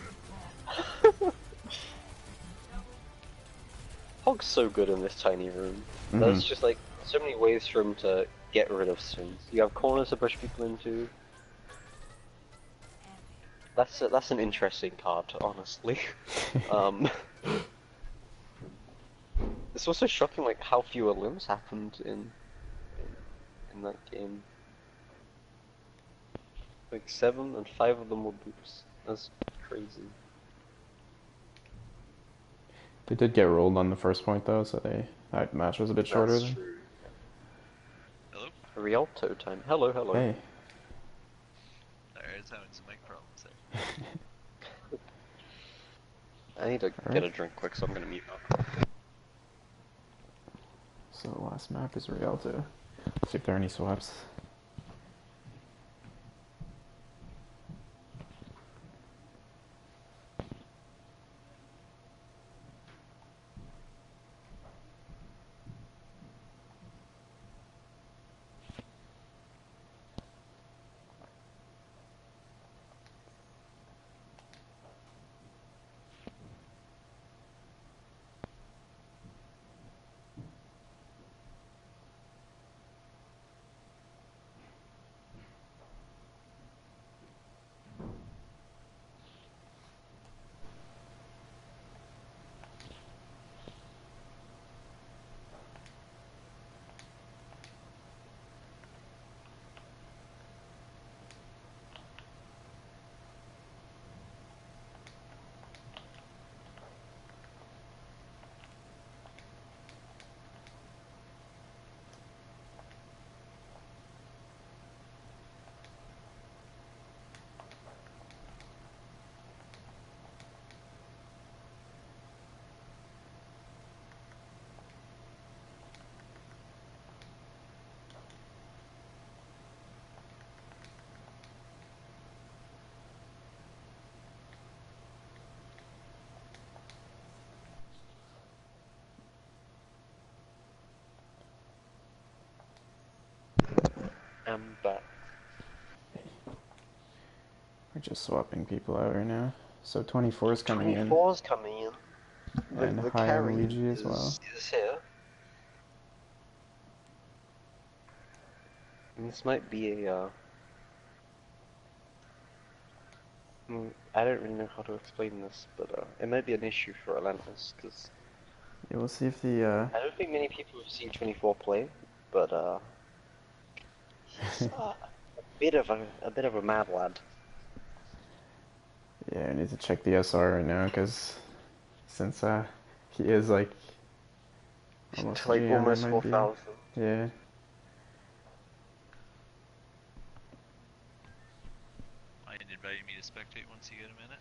Hog's so good in this tiny room. There's just like so many ways for him to get rid of swings. You have corners to push people into. That's an interesting card, honestly. It's also shocking like how fewer limbs happened in that game. Like 7 and 5 of them were boosts. That's crazy. They did get rolled on the first point though, so that match was a bit shorter That's then. true. Hello? Rialto time. Hello, hello. Hey. Sorry, I was having some mic problems there. I need to get a drink quick, so I'm gonna mute up. So the last map is Rialto. See if there are any swaps. I'm back. We're just swapping people out right now. So 24 is coming in. 24 is coming in. And the high carry on Luigi as well. is here. And this might be a I don't really know how to explain this, but it might be an issue for Atlantis, because Yeah, we'll see if the I don't think many people have seen 24 play, but he's a bit of a mad lad. yeah, I need to check the SR right now because since he is like almost Like yeah, almost that might be- 4,000. Yeah. Mind inviting me to spectate once you get a minute?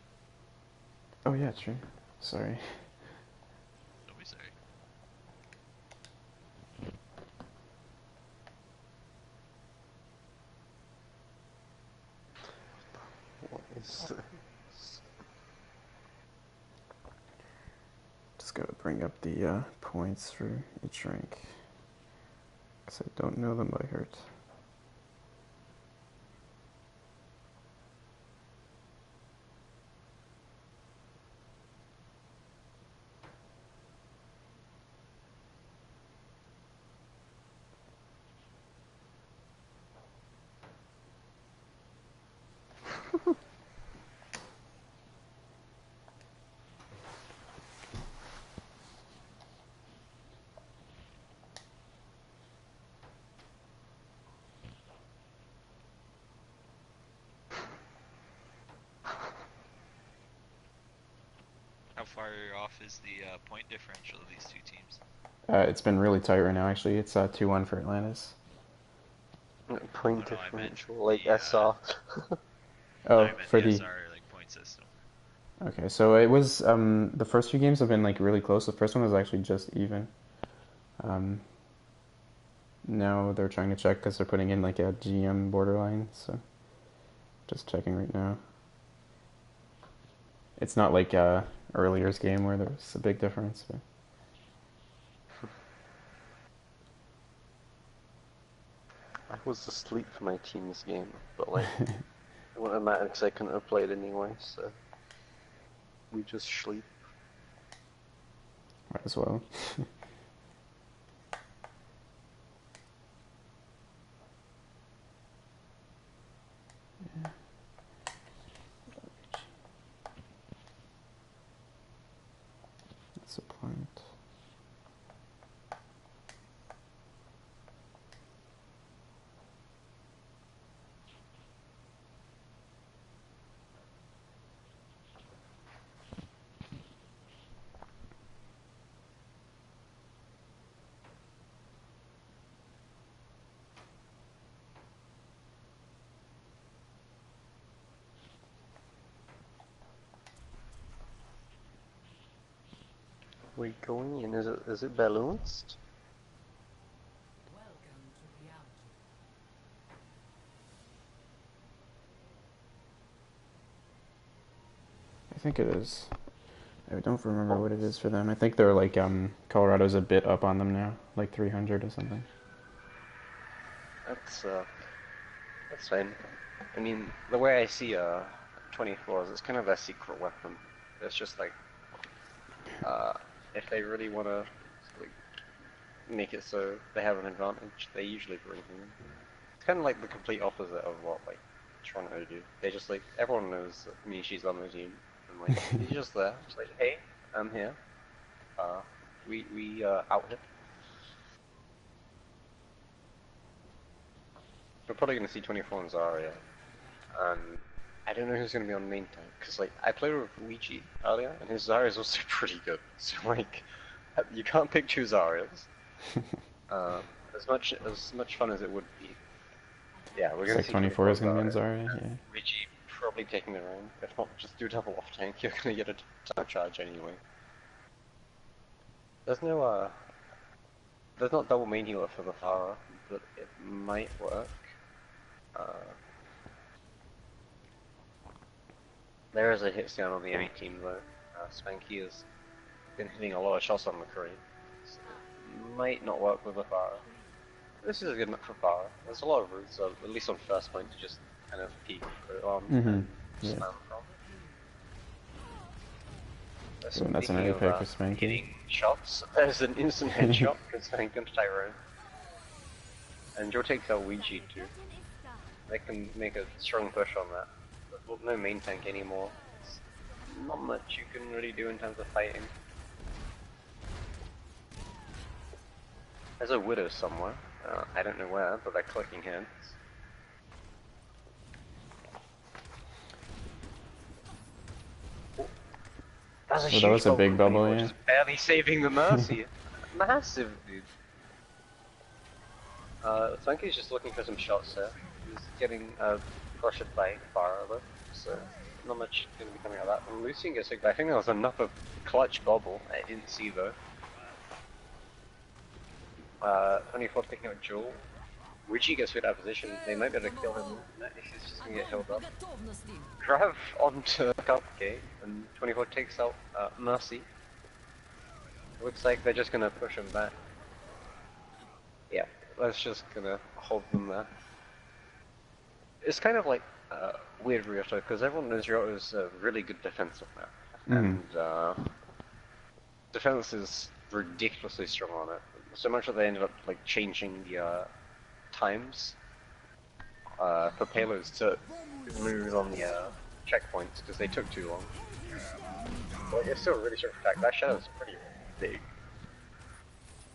Oh yeah, true. Sorry. Don't be sorry. Just gotta bring up the points for each rank, because I don't know them by heart. How far off is the point differential of these two teams? It's been really tight right now, actually. It's 2-1 for Atlantis. Point Oh, no, I meant differential, like the, SR. Oh, I meant for the the... SR, like, point system. Okay, so it was, the first few games have been, like, really close. The first one was actually just even. Now they're trying to check because they're putting in, like, a GM borderline, so... Just checking right now. It's not like earlier's game where there was a big difference, but... I was asleep for my team's game, but like, it wouldn't matter because I couldn't have played anyway, so we just sleep. Might as well. That's a point. We going in? Is it balanced? Welcome to reality. I think it is. I don't remember what it is for them. I think they're like, Colorado's a bit up on them now, like 300 or something. That's fine. I mean, the way I see 24 is it's kind of a secret weapon. It's just like, if they really want to like, make it so they have an advantage, they usually bring him in. It's kind of like the complete opposite of what like Toronto do. They just like everyone knows that Mishi's on the team, and like he's just there, just like, hey, I'm here. We out here. We're probably gonna see 24 and Zarya, and I don't know who's gonna be on main tank because like I played with Luigi earlier, and his Zarya is also pretty good. So like, you can't pick two Zaryas. As much fun as it would be. Yeah, we're It's gonna like see 24 is gonna be in Zarya. Zarya, yeah. Luigi probably taking the round. If not, just do double off tank. You're gonna get a ton charge anyway. There's no there's not double main healer for the Pharah, but it might work. There is a hit down on the enemy team though. Spanky has been hitting a lot of shots on McCree. So it might not work with the Pharah. This is a good map for Pharah. There's a lot of routes, at least on first point, to just kind of peek on and Yeah. spam from. Ooh, that's an early pick for Spanky. Hitting shots, there's an instant headshot because Spank into Tyrone. And Joe takes out Ouija too. They can make a strong push on that. But no main tank anymore. It's not much you can really do in terms of fighting. There's a Widow somewhere. I don't know where, but they're clicking heads. That's a Oh, that was a big bubble, anymore, yeah. just barely saving the Mercy. Massive, dude. Spanky's just looking for some shots here. He's getting crushed by Pharah though, so not much going to be coming out of that. And Lucian gets hit, but I think there was another clutch bubble I didn't see though. 24 picking up Jewel. Luigi gets put out of position, they might be able to kill him. He's just gonna get held up. Готовности. Grav onto Cupcake, and 24 takes out Mercy. Looks like they're just gonna push him back. Yeah, that's just gonna hold them there. It's kind of like weird Ryoto, because everyone knows Ryoto is a really good defensive map. And defense is ridiculously strong on it. So much that they ended up like changing the times for payloads to move on the checkpoints because they took too long. But it's still a really strong attack. That shadow is pretty big.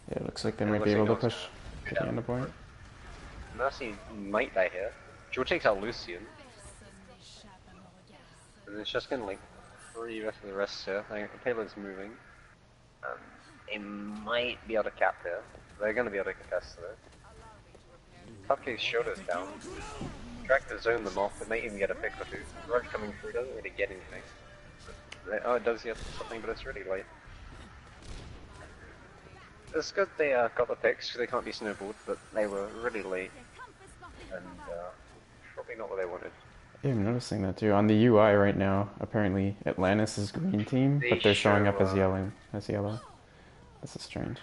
Yeah, it looks like they might be able to push to the end point. Mercy might die here. Jewel takes out Lucian. And it's just gonna like free the rest here. Like, the payload's moving. It might be able to cap here. They're gonna be able to contest it. Cupcake's shoulders down. Drag to zone them off. It might even get a pick or two. Rush coming through doesn't really get anything. Oh, it does get something, but it's really late. It's good they got the picks because they can't be snowballed, but they were really late. And probably not what they wanted. Yeah, I'm noticing that too. On the UI right now, apparently Atlantis is green team, but they're showing up as yellow. This is strange.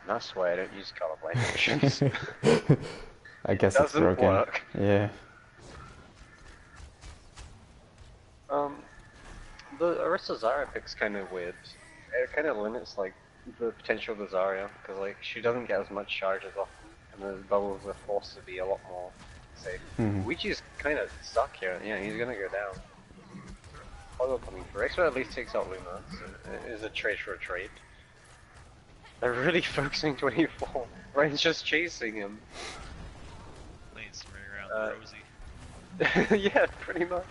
That's why I don't use colorblind options. I guess it's broken. Work. Yeah. The Orisa Zarya pick's kind of weird. It kind of limits like the potential of the Zarya because like she doesn't get as much charge as often, and the bubbles are forced to be a lot more safe. Luigi's kind of stuck here. Yeah, he's gonna go down. Although coming through, Expert at least takes out Luna. So it is a trade for a trade. They're really focusing 24. Ryan's just chasing him. Lane's running around Rosie. Yeah, pretty much.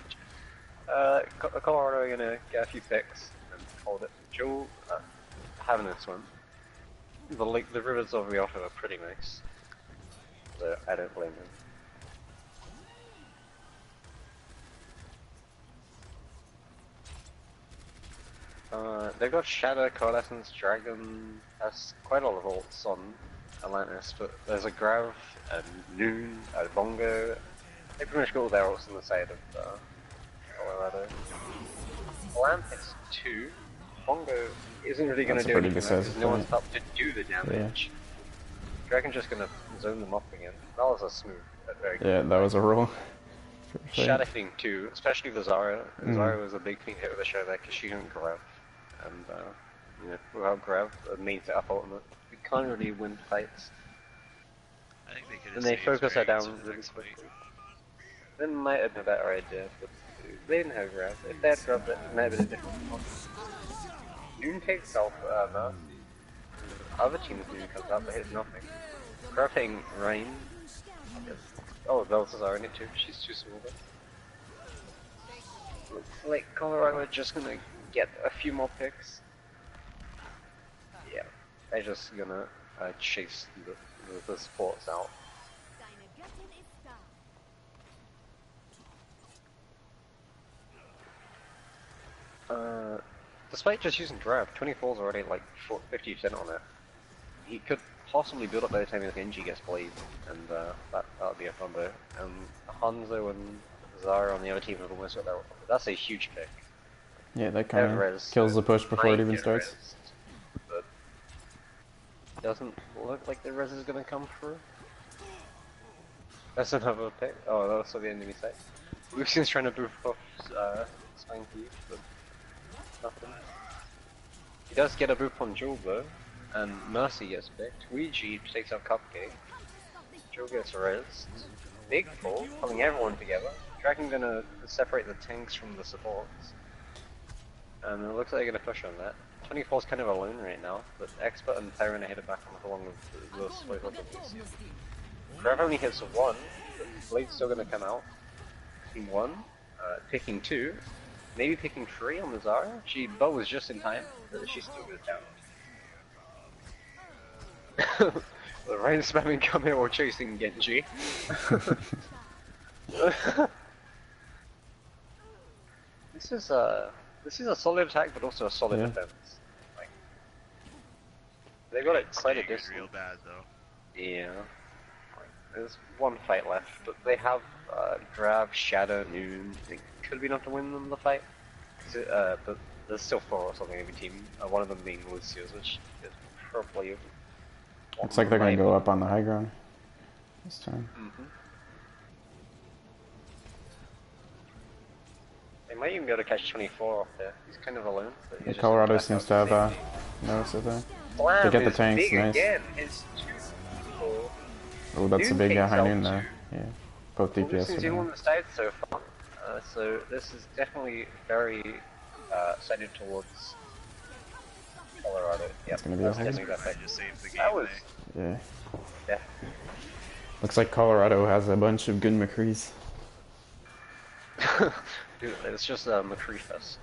Colorado are gonna get a few picks and hold it. Joel having this one. The rivers of Ryoto are pretty nice. So I don't blame him. They've got Shadow, Coalescence, Dragon, has quite a lot of ults on Atlantis, but there's a Grav, a Noon, a Bongo. They pretty much got all their ults on the side of Colorado. Atlantis 2, Bongo isn't really going to do anything because no one's up to do the damage. Yeah. Dragon's just going to zone them up again. That was a smooth, very good. Yeah, that was a roll. Shadow thing too, especially the Zarya. Zarya was a big thing hit with the Shadow because she didn't grab. And, you know, without grab, the main setup ultimate, we can't really win fights. I think they could have And they focus her down really quickly. They might have been a better idea, but they didn't have grab. If they had grabbed it, it might have been a different one. Noon takes out Mercy. Other team's Noon comes out, but hits nothing. Grab hitting Rain. Oh, Velsa's are in it too. She's too small. Looks like Colorado are just gonna get a few more picks. Yeah, they're just gonna chase the supports out. Despite just using Grab, 24's already like 50% on it. He could possibly build up by the time the Genji gets played, and that would be a combo. Hanzo and Zara on the other team have almost got their. That's a huge pick. Yeah, that kind of kills the push before it even starts. But doesn't look like the res is gonna come through. That's another pick. Oh, that's also the enemy side. Lucian's trying to boof off Spine Thief, but nothing. He does get a boof on Jewel though. And Mercy gets picked. Luigi takes out Cupcake. Joe gets rezzed. Big pull, pulling everyone together. Dragon gonna separate the tanks from the supports. And it looks like they're gonna push on that. 24's kind of alone right now, but Expert and Tyrant are headed back along with the swipe of the Lucian. Grav only hits one, but Blade's still gonna come out. Picking one, picking two, maybe picking three on the Zarya. Bow was just in time, but she still goes down. The rain spamming come here while chasing Genji. This is a solid attack, but also a solid defense. Like, they got it quite a distance. Real bad though. Yeah, There's one fight left, but they have Grav, Shadow, Noon. It could be enough to win them the fight. But there's still 4 or something every team. One of them being Lucio's, which is probably. Looks like they're gonna go up on the high ground this time. They might even be able to catch 24 off there. He's kind of alone. Yeah, Colorado seems to have notice of that. They get the tanks, nice. Oh, that's a big high noon there. Yeah, both DPS. This is the one that's died so far. So this is definitely very sided towards Colorado. Yep, It's gonna be definitely that fight. Just saved the game. That was. Yeah. Yeah. Looks like Colorado has a bunch of good McCrees. Dude, it's just a McCree fest.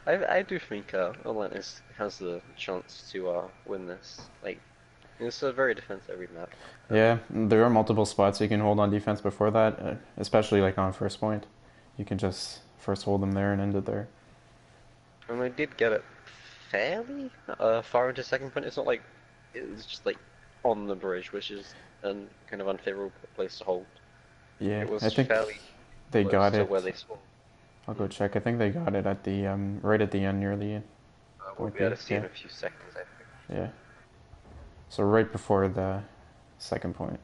I do think Atlantis has the chance to win this. Like, it's a very defense-heavy map. Yeah, there are multiple spots you can hold on defense before that, especially like on first point. You can just first hold them there and end it there. And they did get it fairly far into second point. It's not like it's just like on the bridge, which is a kind of unfavorable place to hold. Yeah, it was I think fairly they got it. Where they spawned. I'll go check. I think they got it at the right at the end near the. We'll be able to see in a few seconds, I think. Yeah. So right before the second point.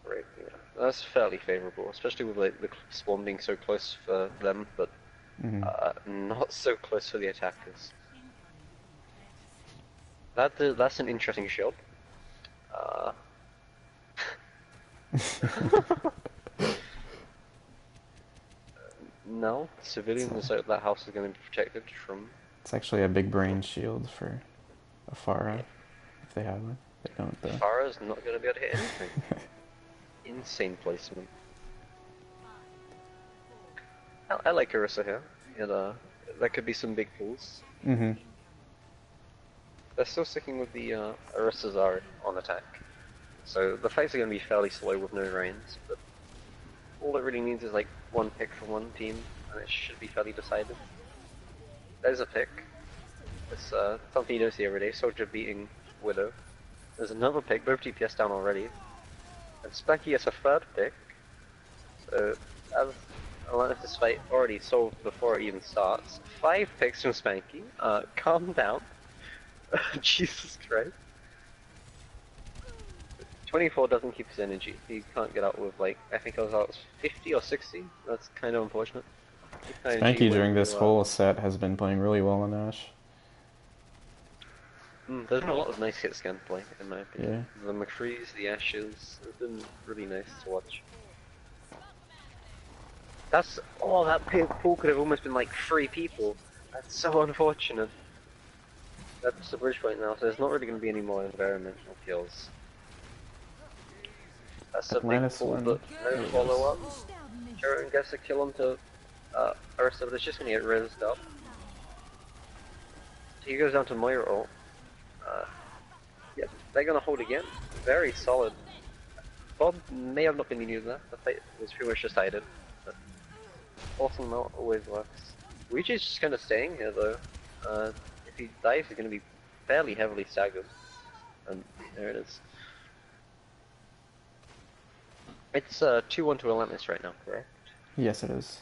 Right. Yeah. That's fairly favorable, especially with like the spawn being so close for them, but not so close for the attackers. That's an interesting shield. No, civilians out that house is going to be protected from. It's actually a big brain shield for a Pharah, if they have one. They don't though. Pharah's not going to be able to hit anything. Insane placement. I like Orisa here. And, that could be some big pulls. They're still sticking with the Orisa's are on attack. So the fights are going to be fairly slow with no reigns, but all it really needs is like one pick from one team, and it should be fairly decided. There's a pick. It's something you don't see every day, Soldier beating Widow. There's another pick, both DPS down already. And Spanky gets a third pick. So, as Atlantis' fight already solved before it even starts. 5 picks from Spanky. Calm down. Jesus Christ. 24 doesn't keep his energy. He can't get out with like, I think I was out 50 or 60. That's kind of unfortunate. Spanky during this whole set has been playing really well on Ash. There's been a lot of nice hit scan play, in my opinion. Yeah. The McCrees, the Ashes, it's been really nice to watch. That's, oh, that pool could have almost been like 3 people. That's so unfortunate. That's the bridge point now, so there's not really going to be any more environmental kills. That's a big pull, but no follow-up. Sharon gets a kill onto Orisa, but it's just going to get rizzed up. So he goes down to Moira ult. Yeah, they're going to hold again. Very solid. Bob may have not been using that. The fight was pretty much decided. But awesome melt always works. Luigi's just kind of staying here though. If he dies, he's going to be fairly heavily staggered. And there it is. It's 2-1 to Atlantis right now, correct? Yes, it is.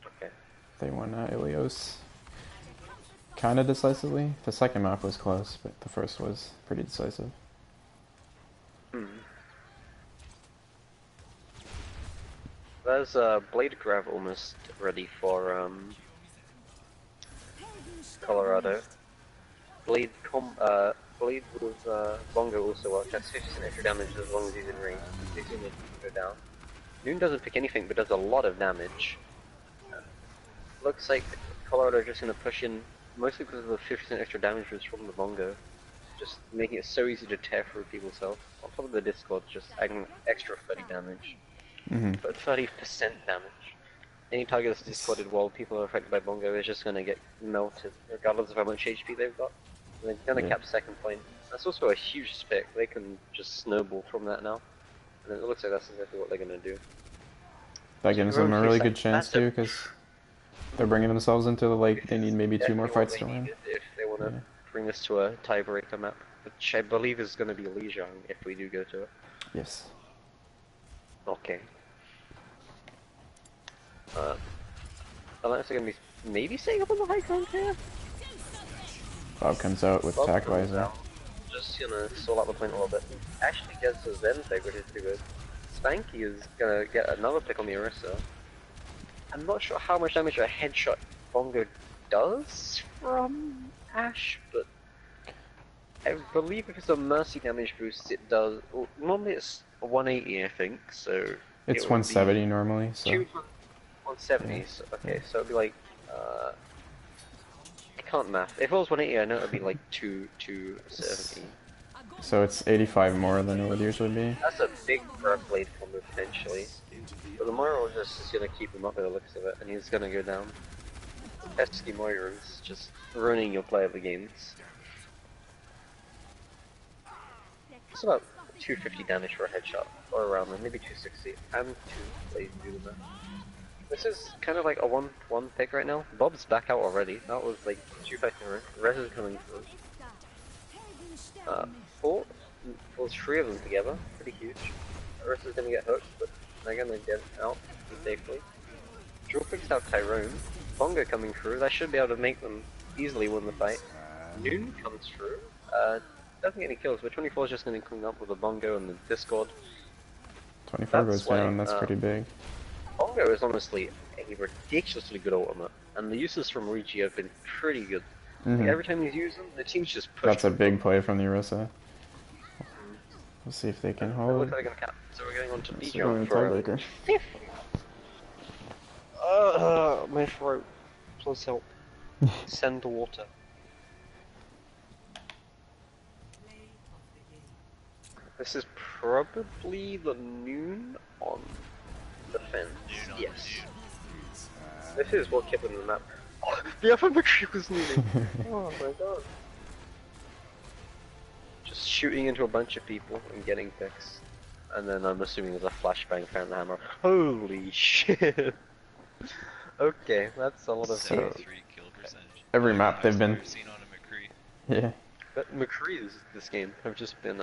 Okay. They won Ilios kind of decisively. The second map was close, but the first was pretty decisive. There's Blade Grav almost ready for Colorado. Blade with Bongo also works. That's 50% extra damage as long as he's in range. He's going to go down. Noon doesn't pick anything, but does a lot of damage. Looks like Colorado are just going to push in, mostly because of the 50% extra damage from the Bongo. Just making it so easy to tear through people's health. On top of the Discord, just adding extra 30 damage. But 30% damage. Any target that's discorded while people are affected by Bongo is just going to get melted, regardless of how much HP they've got. And they're going to cap second point. That's also a huge spec. They can just snowball from that now. And it looks like that's exactly what they're gonna do. That gives them a really good chance too, because they're bringing themselves into the, like, they need maybe 2 more fights to win. If they want to bring this to a tiebreaker map, which I believe is going to be Lijiang if we do go to it. Yes. Okay. Atlantis are going to be maybe staying up on the high ground here? Bob comes out with Tac Visor. Just gonna stall out the point a little bit. Actually gets his Zen pick, which is pretty good. Spanky is gonna get another pick on the Orisa. I'm not sure how much damage a headshot Bongo does from Ash, but I believe if it's a mercy damage boost, it does. Well, normally it's 180, I think. So it's 170 normally. So 170. Yeah. So, okay, so it'd be like I can't math. If it was 180, I know it'd be like 270. So it's 85 more than it would usually be. That's a big Breath Blade combo potentially. But the Moira just is gonna keep him up by the looks of it, and he's gonna go down. Pesky Moira's just ruining your play of the games. It's about 250 damage for a headshot, or around there, maybe 260. I'm too lazy to do the math. This is kind of like a 1-1 pick right now. Bob's back out already. That was like 2 fights in a row. Rez is coming through. Four, 3 of them together. Pretty huge. Rez is gonna get hooked, but they're gonna get out safely. Drill picks out Tyrone. Bongo coming through. That should be able to make them easily win the fight. Noon comes through. Doesn't get any kills, but 24 is just going to clean up with the Bongo and the Discord. 24 goes down, that's pretty big. Bongo is honestly a ridiculously good ultimate, and the uses from Rigi have been pretty good. Like, every time he's used them, the team's just push. That's a big play from the Orisa. We'll see if they can hold. Looks like they're gonna cap. So we're going on to Let's DJ go in tiebreaker. My throat. Please help. Send the water. This is probably the Noon on the fence. Yes. This is what kept him in the map. Oh, the other McCree was nooning. Oh my god. Just shooting into a bunch of people and getting picks. And then I'm assuming there's a flashbang found the hammer. Holy shit. Okay, that's a lot of So, kill percentage. every map they've been. Seen on a Yeah. But McCree's this game have just been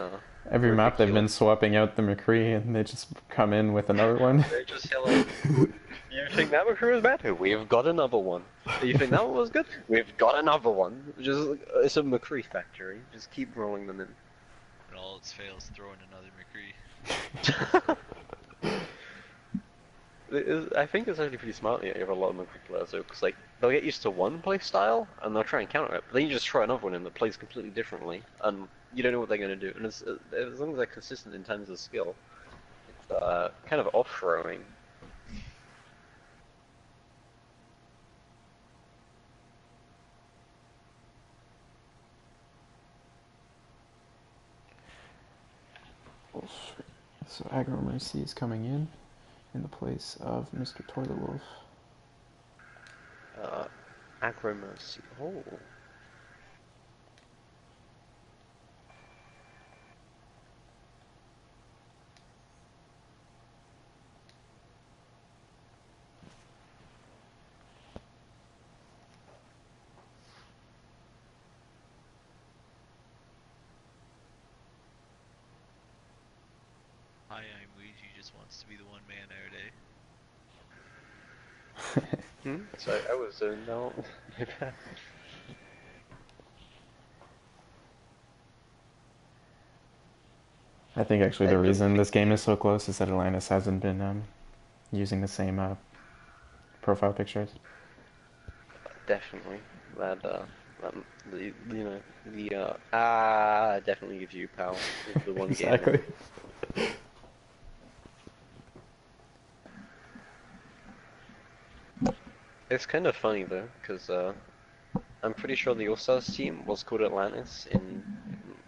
Every map they've been swapping out the McCree and they just come in with another one. They just yell out, you think that McCree was bad? We've got another one. You think that one was good? We've got another one. Just it's a McCree factory. Just keep rolling them in. When all else fails, throw in another McCree. I think it's actually pretty smart that you have a lot of McCree players though, because like they'll get used to one play style and they'll try and counter it, but then you just try another one in that plays completely differently, and you don't know what they're going to do. And it's, as long as they're consistent in terms of skill, it's kind of off-throwing. So Aggro Mercy is coming in the place of Mr. Toilet Wolf. Aggro Mercy. Oh. Hi, I'm Ouija, just wants to be the one man out, eh? Sorry, I was zoned out. I think actually the reason this game is so close is that Atlantis hasn't been using the same profile pictures. Definitely. That definitely gives you power. It's the one Exactly. Game. It's kind of funny though, because I'm pretty sure the All-Stars team was called Atlantis in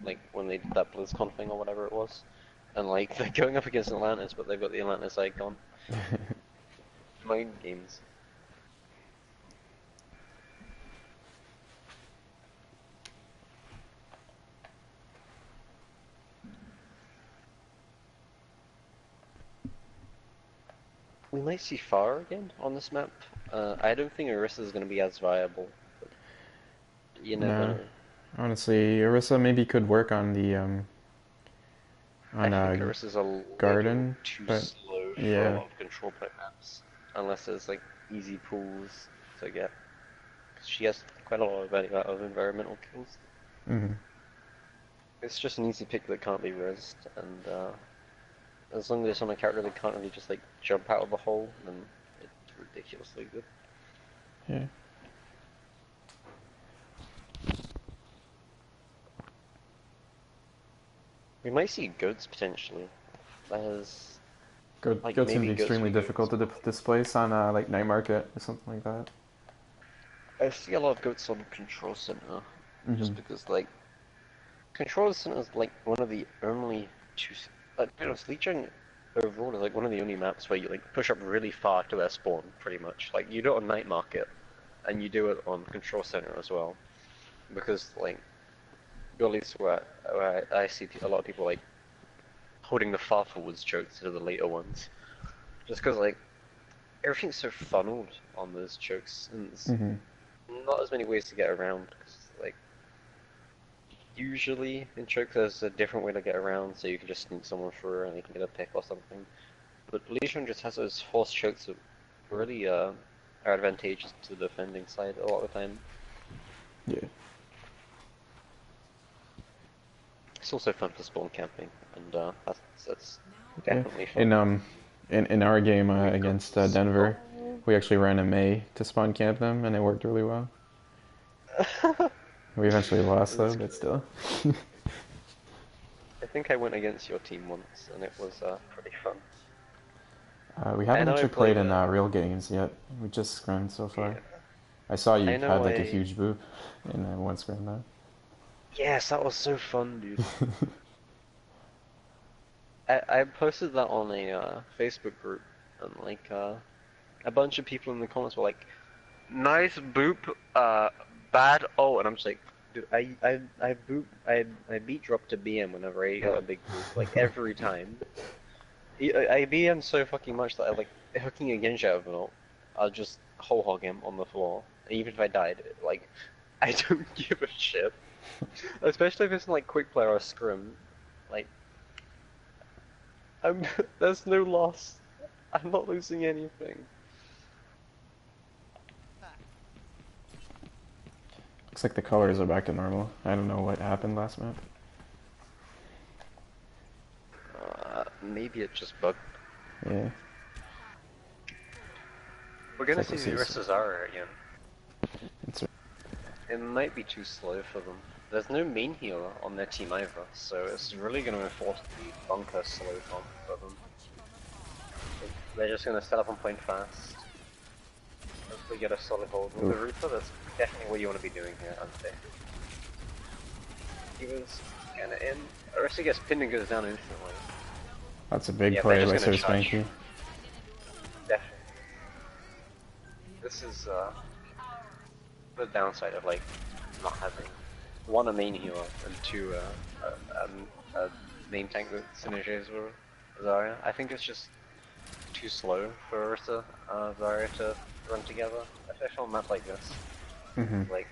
like when they did that BlizzCon thing or whatever it was, and like they're going up against Atlantis, but they've got the Atlantis icon. Mind games. we might see Pharah again on this map. I don't think Orisa is going to be as viable. But you never know. Honestly, Orisa maybe could work on the I think Orisa's a garden, little too but slow for yeah. a lot of control point maps. Unless there's like easy pools to get. 'Cause she has quite a lot of environmental kills. Mm-hmm. It's just an easy pick that can't be rezzed, and as long as it's on a character that can't really just like jump out of a hole, then it's ridiculously good. Yeah. We might see goats potentially. There's Goats like, can be maybe goats extremely we go difficult to displace on like night market or something like that. I see a lot of goats on Control Center, just Mhm. because like Control Center is like one of the only two. Legion overall is like one of the only maps where you like push up really far to their spawn, pretty much. Like you do it on night market, and you do it on Control Center as well, because like at least where I see a lot of people like holding the far forwards chokes to the later ones, just because like everything's so funneled on those chokes, and there's Mhm. not as many ways to get around. Cause, like usually in chokes there's a different way to get around, so you can just sneak someone through and you can get a pick or something. But Legion just has those force chokes that really are advantageous to the defending side a lot of the time. Yeah. It's also fun for spawn camping, and that's Yeah. definitely fun. In our game against Denver, we actually ran a May to spawn camp them, and it worked really well. We eventually lost though, but still. I think I went against your team once, and it was pretty fun. We haven't I know actually I played played, in real games yet. We just scrimmed so far. Yeah. I saw you I had know like a I- huge boop in one scrim though. Yes, that was so fun, dude. I posted that on a Facebook group, and like a bunch of people in the comments were like, "Nice boop, bad oh," and I'm just like, dude, I beat drop to BM whenever I got a big boop, like every time. I BM so fucking much that I like hooking a Genji out of an ult, I'll just whole hog him on the floor, even if I died. Like, I don't give a shit, especially if it's like quick play or a scrim, like. There's no loss. I'm not losing anything. Looks like the colors are back to normal. I don't know what happened last map. Maybe it just bugged. Yeah. We're gonna It's like see the we'll see Zara again. It's It might be too slow for them. There's no main healer on their team either, so it's really gonna enforce the bunker slow comp for them. They're just gonna set up and point fast. Hopefully get a solid hold. With the Reaper, that's definitely what you want to be doing here, I'd say. He was kinda in. Orisa gets pinned and goes down instantly. That's a big Yeah, play they're by just gonna Sir charge. Spanky. Definitely. This is the downside of like not having one a main healer and two a main tank that synergies with Zarya. I think it's just too slow for Orisa, Zarya to run together, especially on a map like this. Mhm. Like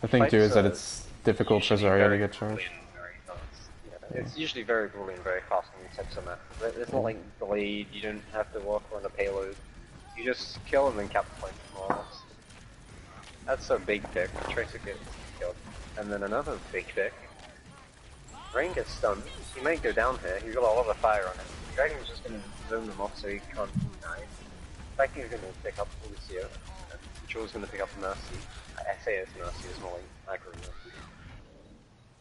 The thing too is fights that are it's difficult for usually Zarya to very get charged. brilliant, very fast. Yeah, it's usually very brilliant, very fast on these types of maps. It's not like Blade, you don't have to work on a payload. You just kill and then cap the point, more or less. That's a big pick. Tracer gets killed. And then another big pick. Rain gets stunned. He might go down here. He's got a lot of fire on him. Dragon's just gonna zone them off so he can't die. Viking's gonna pick up Lucio. Joel's gonna pick up Mercy. I say it's Mercy, it's more like Agro Mercy.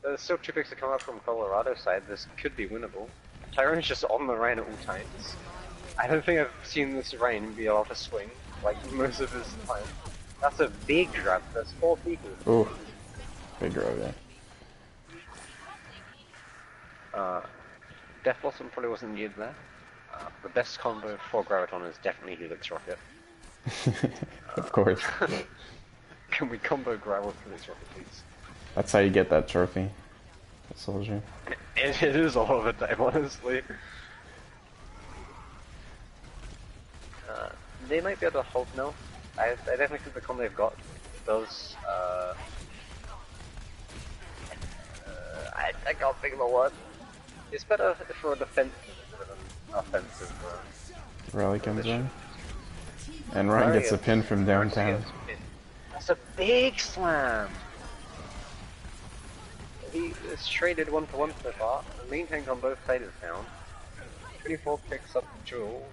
There's still two picks to come up from Colorado side. This could be winnable. Tyrone's just on the Rhine at all times. I don't think I've seen this Rhine be able to swing like most of his time. That's a big drop. That's 4 people. Ooh. Big row, yeah. Death Blossom probably wasn't needed there. The best combo for Graviton is definitely Helix Rocket. Of course. Can we combo Gravel with Helix Rocket, please? That's how you get that trophy. The soldier. It is all of the time, honestly. they might be able to hold now. I definitely think the combo they've got does, I can't think of the word. It's better for a defensive than an offensive Rally comes position. in. And Ryan gets a pin from downtown. That's a big slam! He is traded 1-for-1 so far. The main tank on both sides is down. 24 picks up Jewel.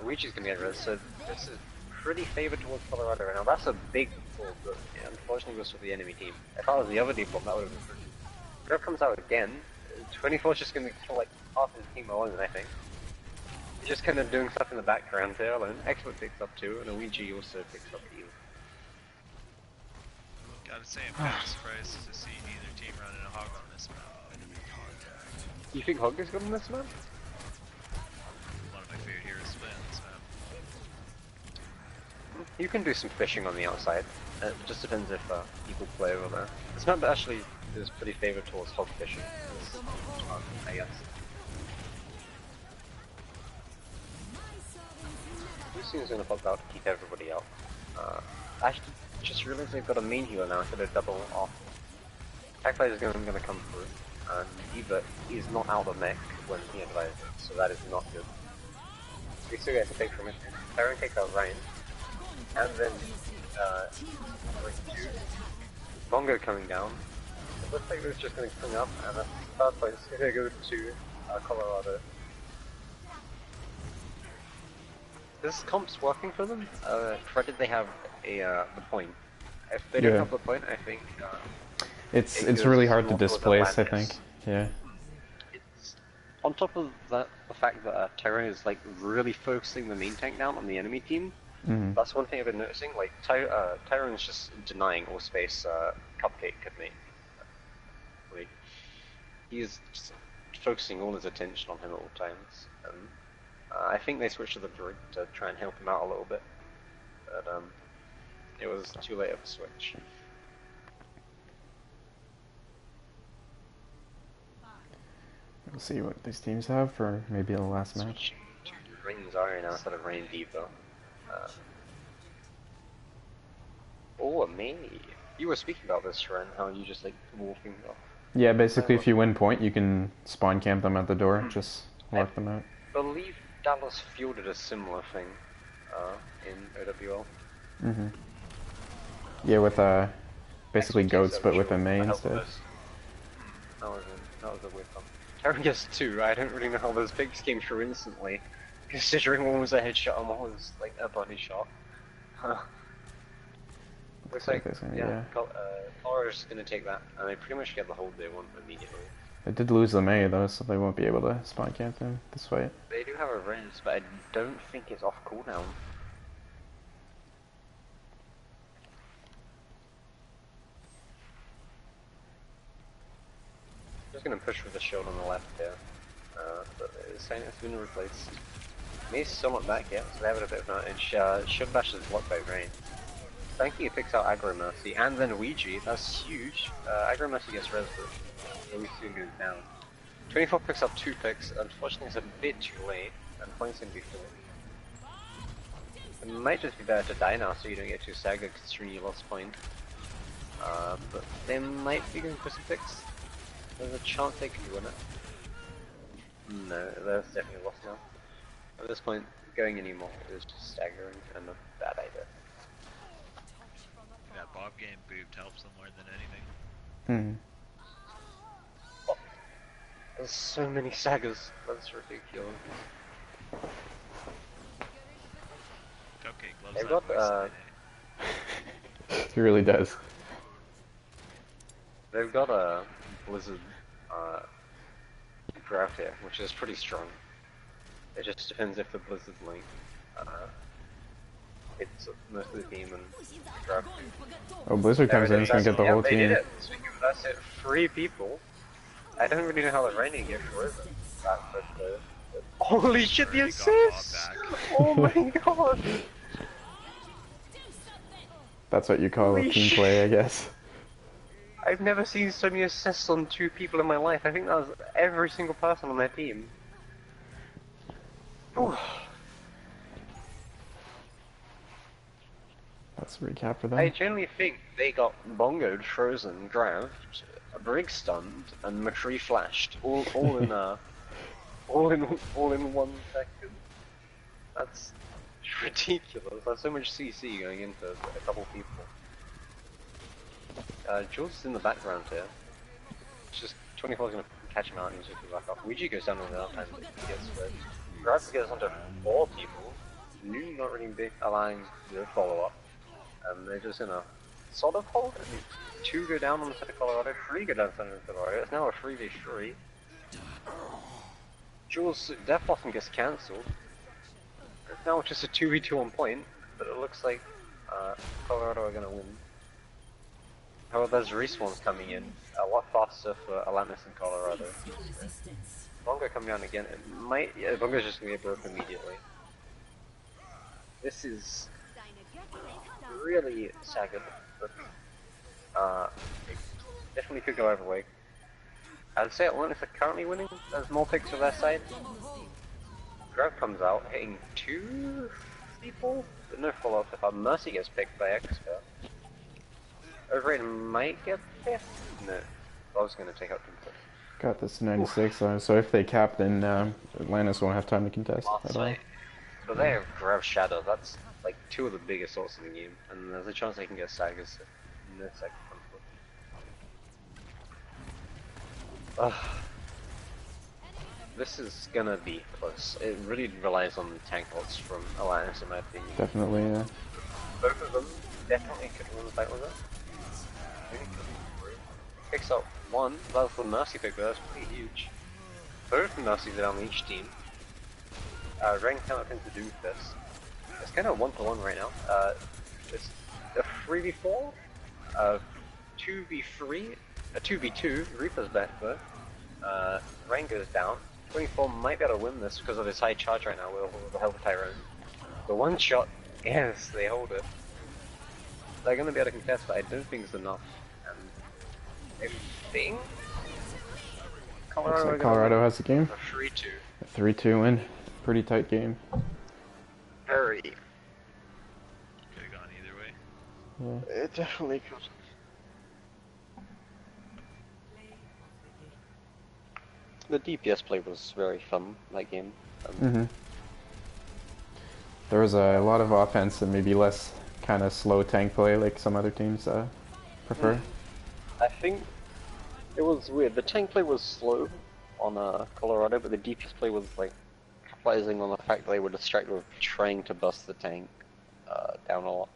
Ouija's gonna get res, so this is pretty favored towards Colorado right now. That's a big pull, but yeah, unfortunately goes for the enemy team. If I was the other team, that would have been pretty. Grub comes out again. 24 is just gonna kill like half his team alone, I think. Just kind of doing stuff in the background there alone. Expert picks up 2, and Ouija also picks up heal. Gotta say, I'm kind of surprised to see neither team running a hog on this map. You think Hog is good on this map? One of my favorite heroes to play on this map. You can do some fishing on the outside. It just depends if people play over there. This map actually is pretty favored towards hog fishing. I guess. Lucian's gonna pop out to keep everybody out. Actually, just realized they've got a main healer now, so they're double off. Backfire is gonna come through, and Eva is not out of mech when he advises, so that is not good. We still get to take from it. Tyron takes out Ryan, and then Bongo coming down. It looks like it's just going to clean up, and at that point it's going to go to Colorado. This comp's working for them. Provided they have the point. If they don't have the point, I think it's really hard to displace. I think. Yeah. It's on top of that, the fact that Tyron is like really focusing the main tank down on the enemy team. Mm-hmm. That's one thing I've been noticing. Like Tyron's just denying all space Cupcake could make. Like, he's just focusing all his attention on him at all times. And I think they switched to the droid to try and help him out a little bit, but it was too late of a switch. We'll see what these teams have for maybe the last match. Rain Zarya now instead of Rain Diva. Oh, a May. You were speaking about this, Sharon, how you just like walking off. Yeah, basically if you win point, you can spawn camp them at the door, just lock them out. I believe Dallas fielded a similar thing in OWL. Mm-hmm. Yeah, with basically goats, but with a May instead. That was a weird one. Terran gets 2, I don't really know how those pigs came through instantly, considering one was a headshot and one was like a body shot. Looks like, Colorado's gonna take that, and they pretty much get the hold they want immediately. They did lose the May though, so they won't be able to spawn camp them this fight. They do have a res, but I don't think it's off cooldown. Just gonna push for the shield on the left here, but it's saying it's been replaced. May's still not back yet, so they have a bit of an advantage. Shield bash is blocked by Rain. Thank you, picks out Aggro Mercy, and then Ouija, that's huge. Aggro Mercy gets res, but Ouija soon goes down. 24 picks up 2 picks, unfortunately it's a bit too late, and points gonna be full. It might just be better to die now so you don't get too staggered considering you lost point. But they might be going for some picks. There's a chance they could win it. No, they're definitely lost now. At this point, going anymore is just staggering and a bad idea. That Bob game booped helps them more than anything. Hmm. Oh, there's so many sagas, that's ridiculous. Cupcake loves They've that got, voice He really does. They've got a Blizzard draft here, which is pretty strong. It just depends if the Blizzard link hits most of the team and draft. Oh, Blizzard comes in, it's gonna get the whole They team. did it. Speaking of that, it 3 people. I don't really know how the raining here is. Holy shit, the assist! Oh my god! That's what you call a team play, I guess. I've never seen so many assists on 2 people in my life. I think that was every single person on their team. Ooh. That's a recap for I them. genuinely think they got bongoed, frozen, grabbed, Brig stunned, and McCree flashed, all in all in 1 second. That's ridiculous. There's so much CC going into a couple people. Jules is in the background here. It's just 24 is gonna catch him out and he's just gonna back off. Ouija goes down on the other time, but he gets spread. Grabs gets onto 4 people. New not really be allowing the follow up. And they're just gonna sort of hold it. 2 go down on the side of Colorado, 3 go down on the side of Colorado. It's now a 3v3. Jules' Death Blossom gets cancelled. It's now just a 2v2 on point, but it looks like Colorado are gonna win. However, there's respawns coming in a lot faster for Atlantis and Colorado. Bongo coming down again. It might. Yeah, Bongo's just gonna get broken immediately. This is really staggered, but it definitely could go either way. I'd say Atlantis are currently winning. There's more picks on their side. Grab comes out, hitting 2 people, but no follow-up. If our Mercy gets picked by Expert, Overrated might get 5th. No, I was going to take out Contest. Got this 96, so if they cap, then Atlantis won't have time to contest at all. But they have Grab Shadow. That's like 2 of the biggest sorts in the game, and there's a chance they can get Sagas in the second conflict. This is gonna be close. It really relies on the tank ults from Atlantis, in my opinion. Definitely, yeah. Both of them definitely could win the fight with it. Picks up 1. That was the Mercy pick, but that's pretty huge. Both Mercies are on each team. Ren cannot think to do with this. It's kind of 1-to-1 right now. It's a 3v4, 2v3, a 2v2. Reaper's back though. Rain goes down. 24 might be able to win this because of his high charge right now with the help of Tyrone. The 1 shot, yes, they hold it. They're going to be able to contest, but I don't think it's enough. And I think Looks like Colorado has the game. A 3-2. A 3-2 win. Pretty tight game. Very. Could have gone either way. Yeah. It definitely could. The DPS play was very fun, that game. There was a lot of offense and maybe less kind of slow tank play like some other teams prefer. I think it was weird. The tank play was slow on Colorado, but the DPS play was like capitalizing on the fact that they were distracted with trying to bust the tank down a lot.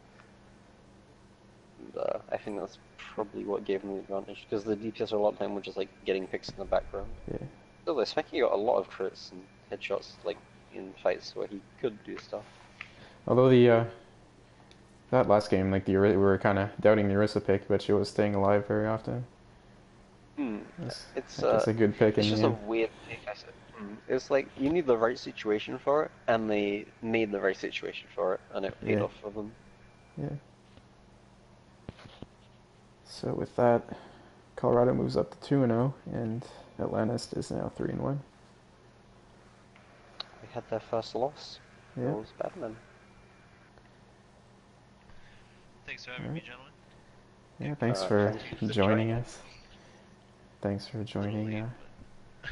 And, I think that's probably what gave them the advantage, because the DPS a lot of time were just like getting picks in the background. Yeah. So the Smacky got a lot of crits and headshots like in fights where he could do stuff. Although the that last game, like we were kind of doubting the Orisa pick, but she was staying alive very often. It's a good pick. It's just a weird pick. I said. It's like you need the right situation for it, and they made the right situation for it, and it paid off for them. Yeah. So with that, Colorado moves up to 2-0, and Atlantis is now 3-1. They had their first loss. Yeah. It was Batman. Thanks for having me, gentlemen. Yeah, thanks for joining us. Thanks for joining,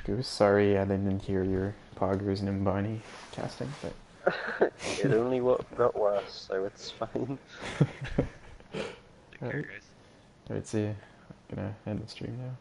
Goose. Sorry I didn't hear your Poggers and Mbani casting, but... It only got worse, so it's fine. Take care, guys. Alright, see ya. I'm gonna end the stream now.